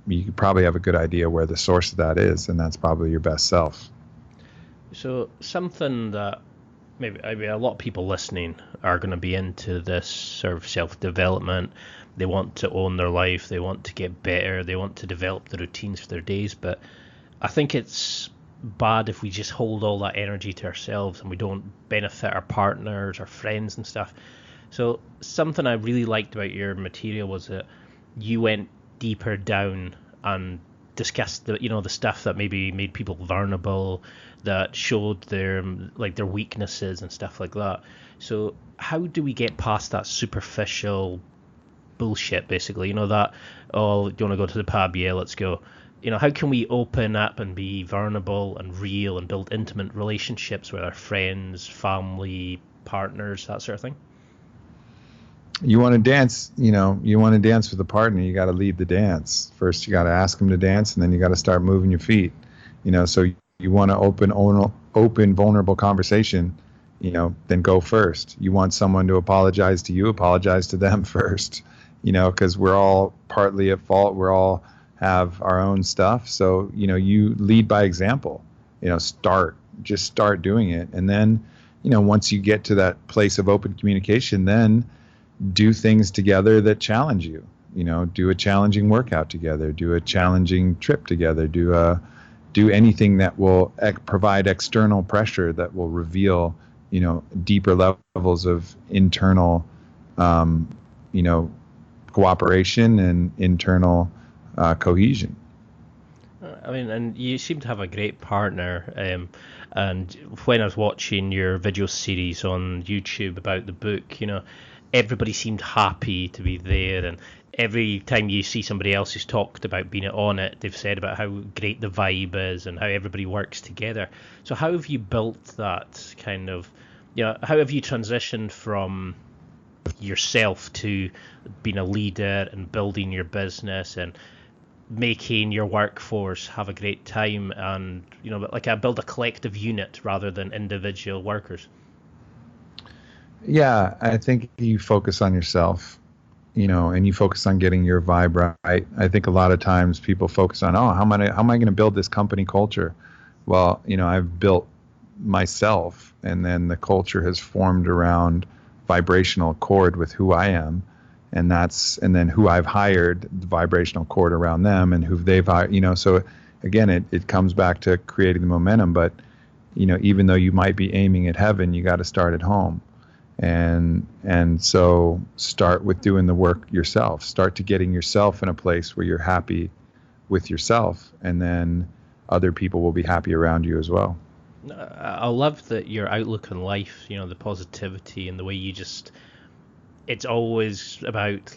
you could probably have a good idea where the source of that is, and that's probably your best self. So something that maybe a lot of people listening are going to be into this sort of self-development. They want to own their life. They want to get better. They want to develop the routines for their days. But I think it's bad if we just hold all that energy to ourselves and we don't benefit our partners, our friends and stuff. So something I really liked about your material was that you went deeper down and discussed the stuff that maybe made people vulnerable, that showed their weaknesses and stuff like that. So how do we get past that superficial bullshit, basically? That, oh, do you want to go to the pub? Yeah, let's go. How can we open up and be vulnerable and real and build intimate relationships with our friends, family, partners, that sort of thing? You want to dance, you want to dance with a partner, you got to lead the dance. First, you got to ask them to dance, and then you got to start moving your feet. So you want to open, vulnerable conversation, then go first. You want someone to apologize to you, apologize to them first, because we're all partly at fault. We're all have our own stuff. So, you lead by example, just start doing it. And then, once you get to that place of open communication, then do things together that challenge you. Do a challenging workout together, do a challenging trip together, do anything that will provide external pressure that will reveal, deeper levels of internal, cooperation and internal cohesion. And you seem to have a great partner. And when I was watching your video series on YouTube about the book, everybody seemed happy to be there, and every time you see somebody else who's talked about being at ONNIT, they've said about how great the vibe is and how everybody works together. So how have you built that kind of, how have you transitioned from yourself to being a leader and building your business and making your workforce have a great time and, build a collective unit rather than individual workers? Yeah, I think you focus on yourself, and you focus on getting your vibe right. I think a lot of times people focus on, how am I going to build this company culture? Well, I've built myself, and then the culture has formed around vibrational accord with who I am, and then who I've hired, the vibrational accord around them, and who they've hired. So again, it comes back to creating the momentum. But even though you might be aiming at heaven, you got to start at home. And so start with doing the work yourself. Start to getting yourself in a place where you're happy with yourself, and then other people will be happy around you as well. I love that your outlook on life, the positivity and the way it's always about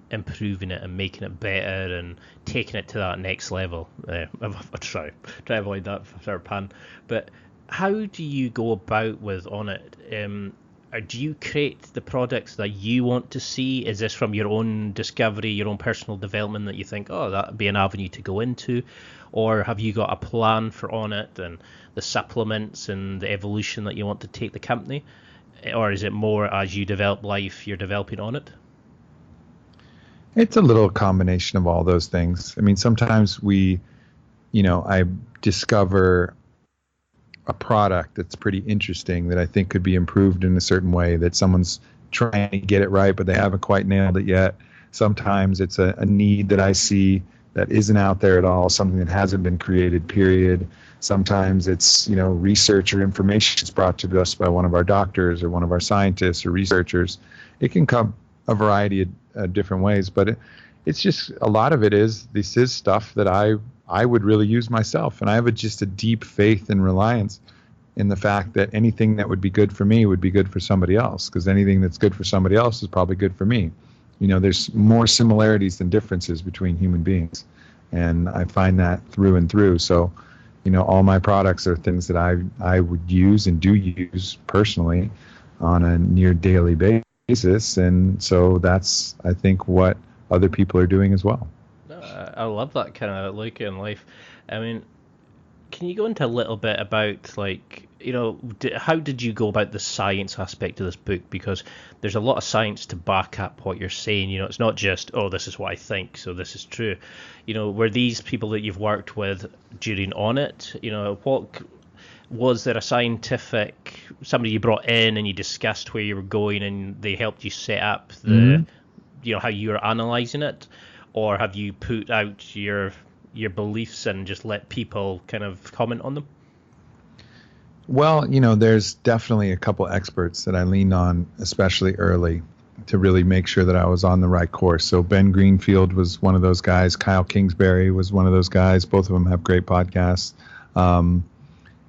improving it and making it better and taking it to that next level. I try to avoid that sort of pun. But how do you go about with ONNIT? Do you create the products that you want to see? Is this from your own discovery, your own personal development that you think, that would be an avenue to go into? Or have you got a plan for ONNIT and the supplements and the evolution that you want to take the company? Or is it more as you develop life, you're developing ONNIT? It's a little combination of all those things. I mean, sometimes I discover a product that's pretty interesting that I think could be improved in a certain way, that someone's trying to get it right, but they haven't quite nailed it yet. Sometimes it's a need that I see that isn't out there at all, something that hasn't been created, period. Sometimes it's, research or information that's brought to us by one of our doctors or one of our scientists or researchers. It can come a variety of different ways, but it's just, a lot of it is, this is stuff that I would really use myself. And I have just a deep faith and reliance in the fact that anything that would be good for me would be good for somebody else, because anything that's good for somebody else is probably good for me. There's more similarities than differences between human beings. And I find that through and through. So, all my products are things that I would use and do use personally on a near daily basis. And so that's, I think, what other people are doing as well. I love that kind of look in life. I mean, can you go into a little bit about, like, how did you go about the science aspect of this book? Because there's a lot of science to back up what you're saying. It's not just, oh, this is what I think, so this is true. Were these people that you've worked with during ONNIT? What was there a scientific, somebody you brought in and you discussed where you were going and they helped you set up the, how you were analyzing it? Or have you put out your beliefs and just let people kind of comment on them? Well, there's definitely a couple experts that I leaned on, especially early, to really make sure that I was on the right course. So Ben Greenfield was one of those guys. Kyle Kingsbury was one of those guys. Both of them have great podcasts. And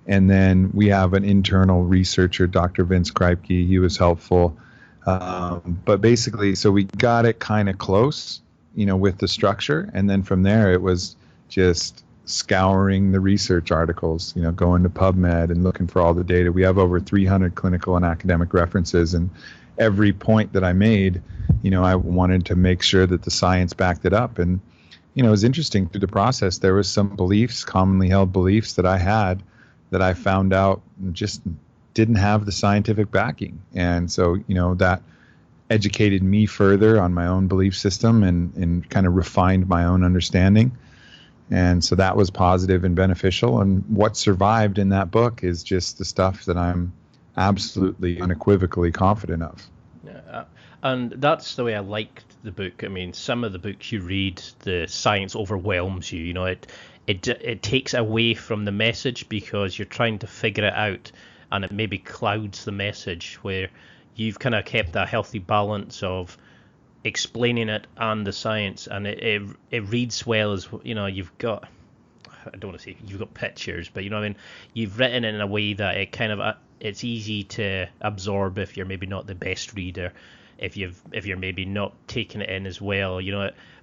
then we have an internal researcher, Dr. Vince Kripke. He was helpful. But basically, so we got it kind of close, with the structure. And then from there, it was just scouring the research articles, going to PubMed and looking for all the data. We have over 300 clinical and academic references, and every point that I made, I wanted to make sure that the science backed it up. And, it was interesting through the process. There was some beliefs, commonly held beliefs that I had that I found out just didn't have the scientific backing. And so, that educated me further on my own belief system and kind of refined my own understanding. And so that was positive and beneficial. And what survived in that book is just the stuff that I'm absolutely unequivocally confident of. Yeah, and that's the way I liked the book. I mean, some of the books you read, the science overwhelms you. It takes away from the message because you're trying to figure it out, and it maybe clouds the message, where you've kind of kept a healthy balance of explaining it and the science, and it reads well. As you've got, I don't want to say you've got pictures, but you've written it in a way that it kind of it's easy to absorb if you're maybe not the best reader, if you're maybe not taking it in as well,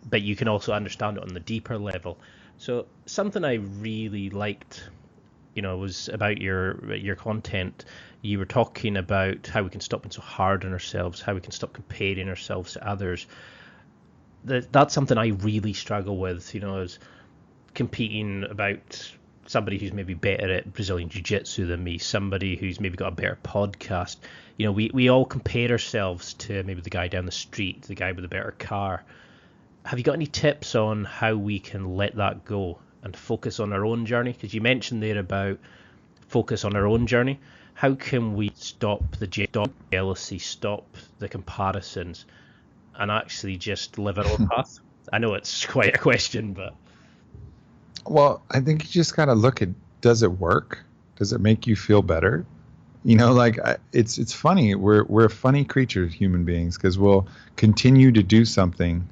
but you can also understand it on the deeper level. So something I really liked, was about your content. You were talking about how we can stop being so hard on ourselves, how we can stop comparing ourselves to others. That's something I really struggle with, is competing about somebody who's maybe better at Brazilian Jiu-Jitsu than me, somebody who's maybe got a better podcast. We all compare ourselves to maybe the guy down the street, the guy with a better car. Have you got any tips on how we can let that go and focus on our own journey? Because you mentioned there about focus on our own journey. How can we stop the jealousy, stop the comparisons, and actually just live our own path? I know it's quite a question, but... Well, I think you just got to look at, does it work? Does it make you feel better? It's funny. We're funny creatures, human beings, because we'll continue to do something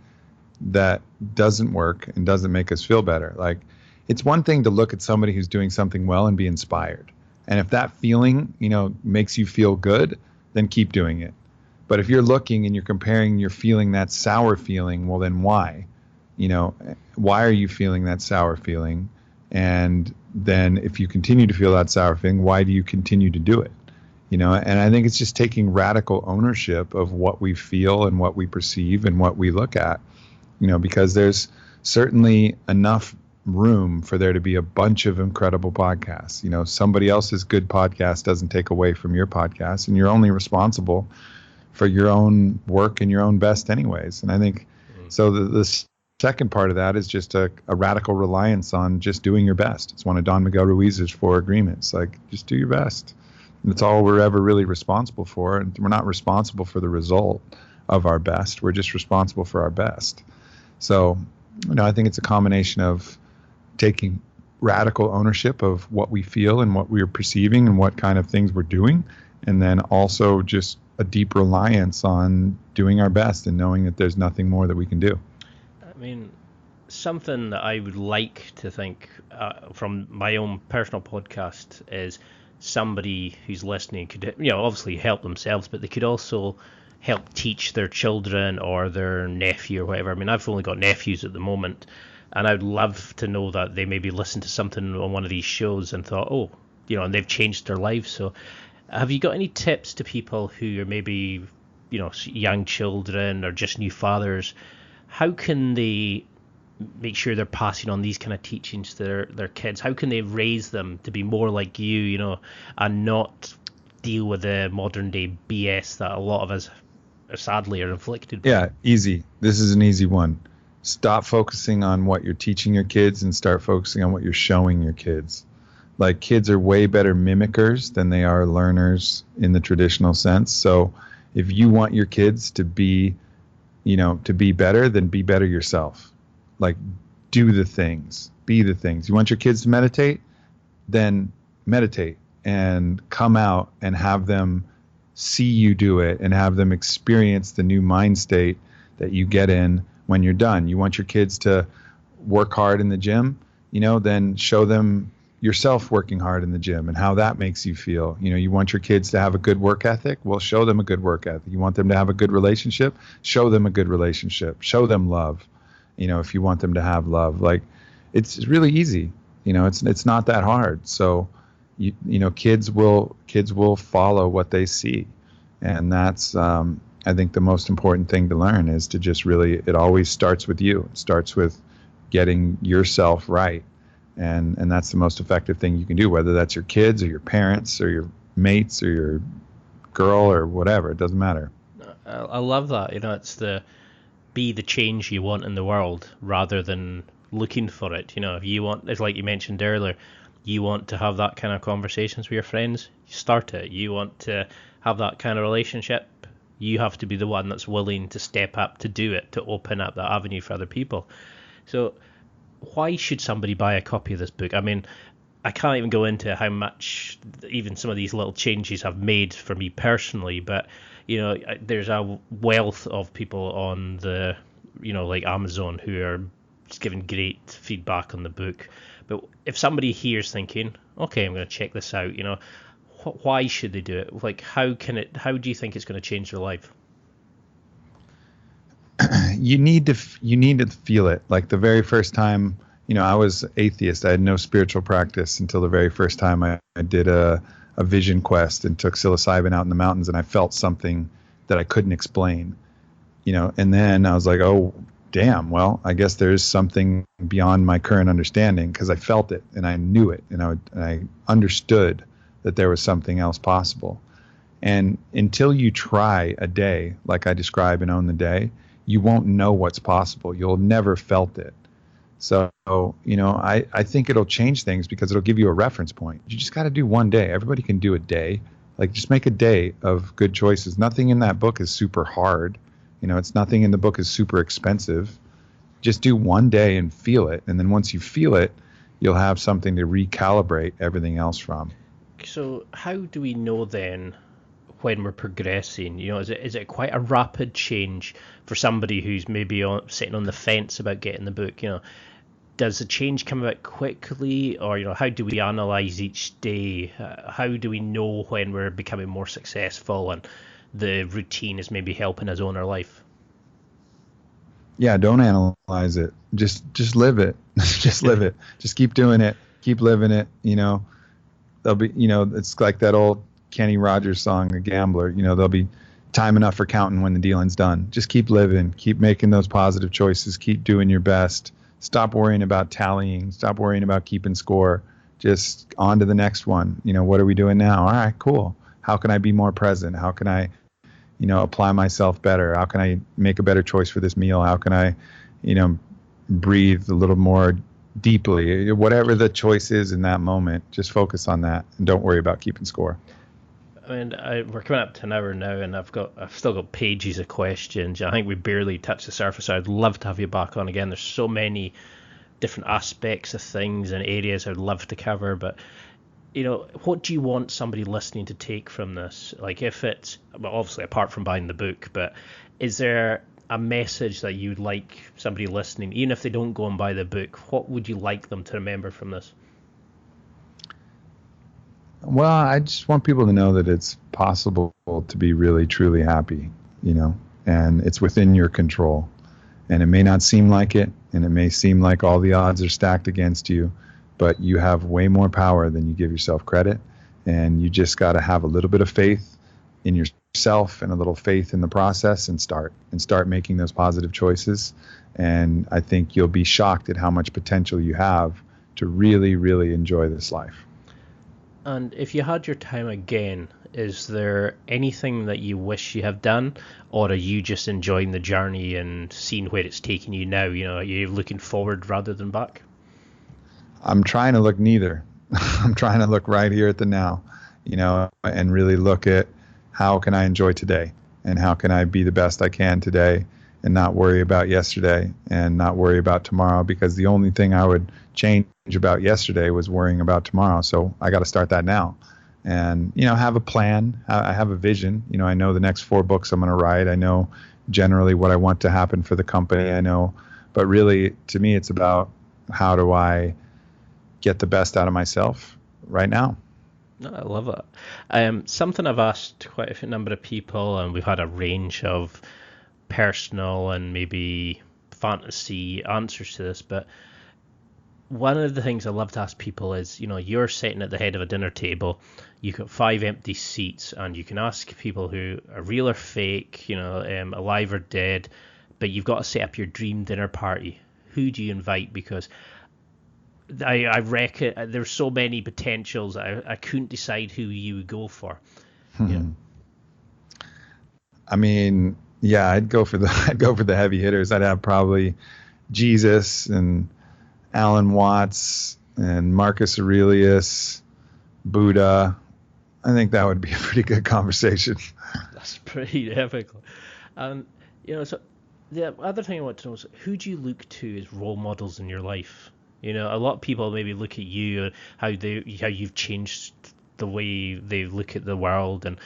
that doesn't work and doesn't make us feel better. Like, it's one thing to look at somebody who's doing something well and be inspired. And if that feeling, makes you feel good, then keep doing it. But if you're looking and you're comparing, you're feeling that sour feeling, well, then why? Why are you feeling that sour feeling? And then if you continue to feel that sour feeling, why do you continue to do it? And I think it's just taking radical ownership of what we feel and what we perceive and what we look at, because there's certainly enough room for there to be a bunch of incredible podcasts. Somebody else's good podcast doesn't take away from your podcast, and you're only responsible for your own work and your own best anyways. And I think so the second part of that is just a radical reliance on just doing your best. It's one of Don Miguel Ruiz's 4 agreements. Like, just do your best. And that's all we're ever really responsible for. And we're not responsible for the result of our best. We're just responsible for our best. So, I think it's a combination of taking radical ownership of what we feel and what we're perceiving and what kind of things we're doing, and then also just a deep reliance on doing our best and knowing that there's nothing more that we can do. I mean, something that I would like to think from my own personal podcast is somebody who's listening could, obviously help themselves, but they could also help teach their children or their nephew or whatever. I mean, I've only got nephews at the moment, and I'd love to know that they maybe listened to something on one of these shows and thought, oh, and they've changed their lives. So have you got any tips to people who are maybe, young children or just new fathers? How can they make sure they're passing on these kind of teachings to their kids? How can they raise them to be more like you, and not deal with the modern day BS that a lot of us sadly are inflicted by? Yeah, easy. This is an easy one. Stop focusing on what you're teaching your kids and start focusing on what you're showing your kids. Like, kids are way better mimickers than they are learners in the traditional sense. So if you want your kids to be, to be better, then be better yourself. Like, do the things, be the things. You want your kids to meditate? Then meditate and come out and have them see you do it and have them experience the new mind state that you get in when you're done. You want your kids to work hard in the gym, then show them yourself working hard in the gym and how that makes you feel. You want your kids to have a good work ethic? Well, show them a good work ethic. You want them to have a good relationship? Show them a good relationship. Show them love. If you want them to have love, like, it's really easy. It's not that hard. So, kids will follow what they see. And that's, I think, the most important thing to learn is to just really, it always starts with you. It starts with getting yourself right. And that's the most effective thing you can do, whether that's your kids or your parents or your mates or your girl or whatever. It doesn't matter. I love that. It's be the change you want in the world rather than looking for it. If you want, it's like you mentioned earlier, you want to have that kind of conversations with your friends, start it. You want to have that kind of relationship, you have to be the one that's willing to step up to do it, to open up that avenue for other people. So why should somebody buy a copy of this book? I mean, I can't even go into how much even some of these little changes have made for me personally, but there's a wealth of people on the, like Amazon, who are just giving great feedback on the book. But if somebody here's thinking, okay, I'm going to check this out, why should they do it? Like, how do you think it's going to change their life? You need to feel it. Like, the very first time, I was atheist. I had no spiritual practice until the very first time I did a vision quest and took psilocybin out in the mountains, and I felt something that I couldn't explain, and then I was like, oh, damn, well, I guess there's something beyond my current understanding, because I felt it and I knew it, and I understood that there was something else possible. And until you try a day, like I describe in Own the Day, you won't know what's possible. You'll never felt it. So, I think it'll change things because it'll give you a reference point. You just got to do one day. Everybody can do a day. Like, just make a day of good choices. Nothing in that book is super hard. It's nothing in the book is super expensive. Just do one day and feel it. And then once you feel it, you'll have something to recalibrate everything else from. So how do we know then when we're progressing? Is it quite a rapid change for somebody who's maybe sitting on the fence about getting the book? Does the change come about quickly, or how do we analyze each day? How do we know when we're becoming more successful and the routine is maybe helping us own our life? Yeah, don't analyze it. Just live it. Just live it. Just keep doing it. Keep living it. There'll be, it's like that old Kenny Rogers song, The Gambler. There'll be time enough for counting when the dealing's done. Just keep living. Keep making those positive choices. Keep doing your best. Stop worrying about tallying. Stop worrying about keeping score. Just on to the next one. What are we doing now? All right, cool. How can I be more present? How can I, apply myself better? How can I make a better choice for this meal? How can I, breathe a little more deeply? Whatever the choice is in that moment, just focus on that and don't worry about keeping score. I mean, we're coming up to an hour now, and I've still got pages of questions. I think we barely touched the surface. I'd love to have you back on again. There's so many different aspects of things and areas I'd love to cover, but what do you want somebody listening to take from this? Like, if it's, well, obviously apart from buying the book, but is there a message that you'd like somebody listening, even if they don't go and buy the book, what would you like them to remember from this? Well, I just want people to know that it's possible to be really, truly happy, and it's within your control. And it may not seem like it, and it may seem like all the odds are stacked against you, but you have way more power than you give yourself credit. And you just got to have a little bit of faith in yourself and a little faith in the process and start making those positive choices. And I think you'll be shocked at how much potential you have to really, really enjoy this life. And if you had your time again, is there anything that you wish you have done, or are you just enjoying the journey and seeing where it's taking you now? Are you looking forward rather than back? I'm trying to look neither. I'm trying to look right here at the now, and really look at how can I enjoy today and how can I be the best I can today and not worry about yesterday and not worry about tomorrow, because the only thing I would change about yesterday was worrying about tomorrow. So I got to start that now and, have a plan. I have a vision. I know the next 4 books I'm going to write. I know generally what I want to happen for the company. I know, but really to me, it's about how do I get the best out of myself right now. No, I love it. Something I've asked quite a number of people, and we've had a range of personal and maybe fantasy answers to this, but one of the things I love to ask people is, you're sitting at the head of a dinner table, you've got 5 empty seats, and you can ask people who are real or fake, alive or dead, but you've got to set up your dream dinner party. Who do you invite? Because I reckon there's so many potentials. I couldn't decide who you would go for. I mean, yeah, I'd go for the heavy hitters. I'd have probably Jesus and Alan Watts and Marcus Aurelius, Buddha. I think that would be a pretty good conversation. That's pretty difficult. So the other thing I want to know is, who do you look to as role models in your life? A lot of people maybe look at you, how you've changed the way they look at the world, and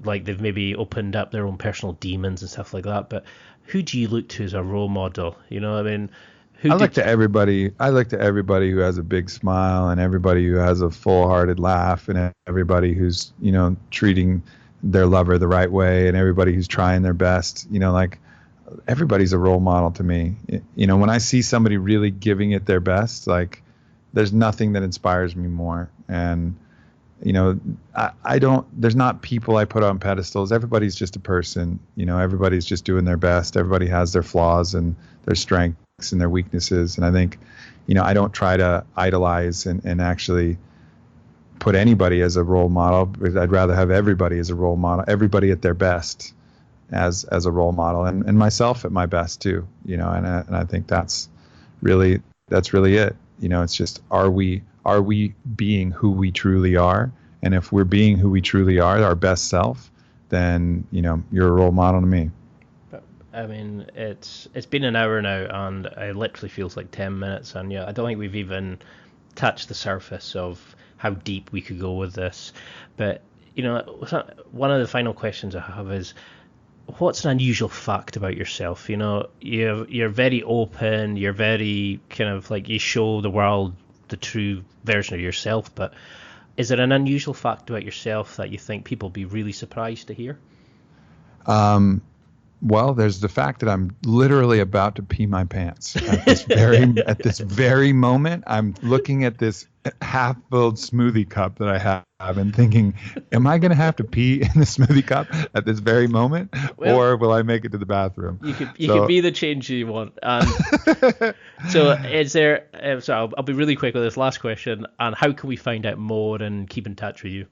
like they've maybe opened up their own personal demons and stuff like that. But who do you look to as a role model? I look to everybody who has a big smile, and everybody who has a full-hearted laugh, and everybody who's, treating their lover the right way, and everybody who's trying their best. Everybody's a role model to me. When I see somebody really giving it their best, like, there's nothing that inspires me more. And, there's not people I put on pedestals. Everybody's just a person. Everybody's just doing their best. Everybody has their flaws and their strengths and their weaknesses. And I think, I don't try to idolize and actually put anybody as a role model, because I'd rather have everybody as a role model, everybody at their best as a role model, and myself at my best too, and I think that's really it. It's just, are we being who we truly are? And if we're being who we truly are, our best self, then you're a role model to me. I mean, it's been an hour now, and it literally feels like 10 minutes, and I don't think we've even touched the surface of how deep we could go with this. But one of the final questions I have is, what's an unusual fact about yourself? You're very open, you're very kind of like, you show the world the true version of yourself, but is there an unusual fact about yourself that you think people will be really surprised to hear? Well, there's the fact that I'm literally about to pee my pants at this very moment. I'm looking at this half-filled smoothie cup that I have and thinking, am I going to have to pee in the smoothie cup at this very moment, or will I make it to the bathroom? You could be the change you want. So is there? So I'll be really quick with this last question. And how can we find out more and keep in touch with you?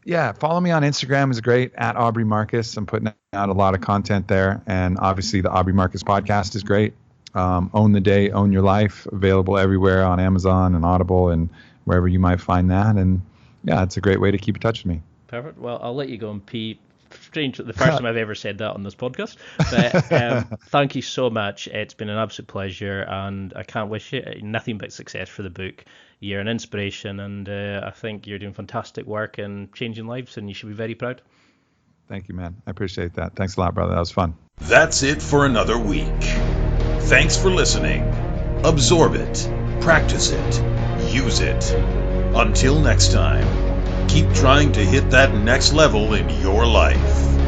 Yeah, follow me on Instagram is great, at Aubrey Marcus. I'm putting out a lot of content there. And obviously the Aubrey Marcus podcast is great. Own the Day, Own Your Life, available everywhere on Amazon and Audible and wherever you might find that. And yeah, it's a great way to keep in touch with me. Perfect. Well, I'll let you go and pee. Strange, the first time I've ever said that on this podcast. But thank you so much. It's been an absolute pleasure, and I can't wish you nothing but success for the book. You're an inspiration, and I think you're doing fantastic work and changing lives, and you should be very proud. Thank you, man. I appreciate that. Thanks a lot, brother. That was fun. That's it for another week. Thanks for listening. Absorb it, practice it, use it. Until next time, keep trying to hit that next level in your life.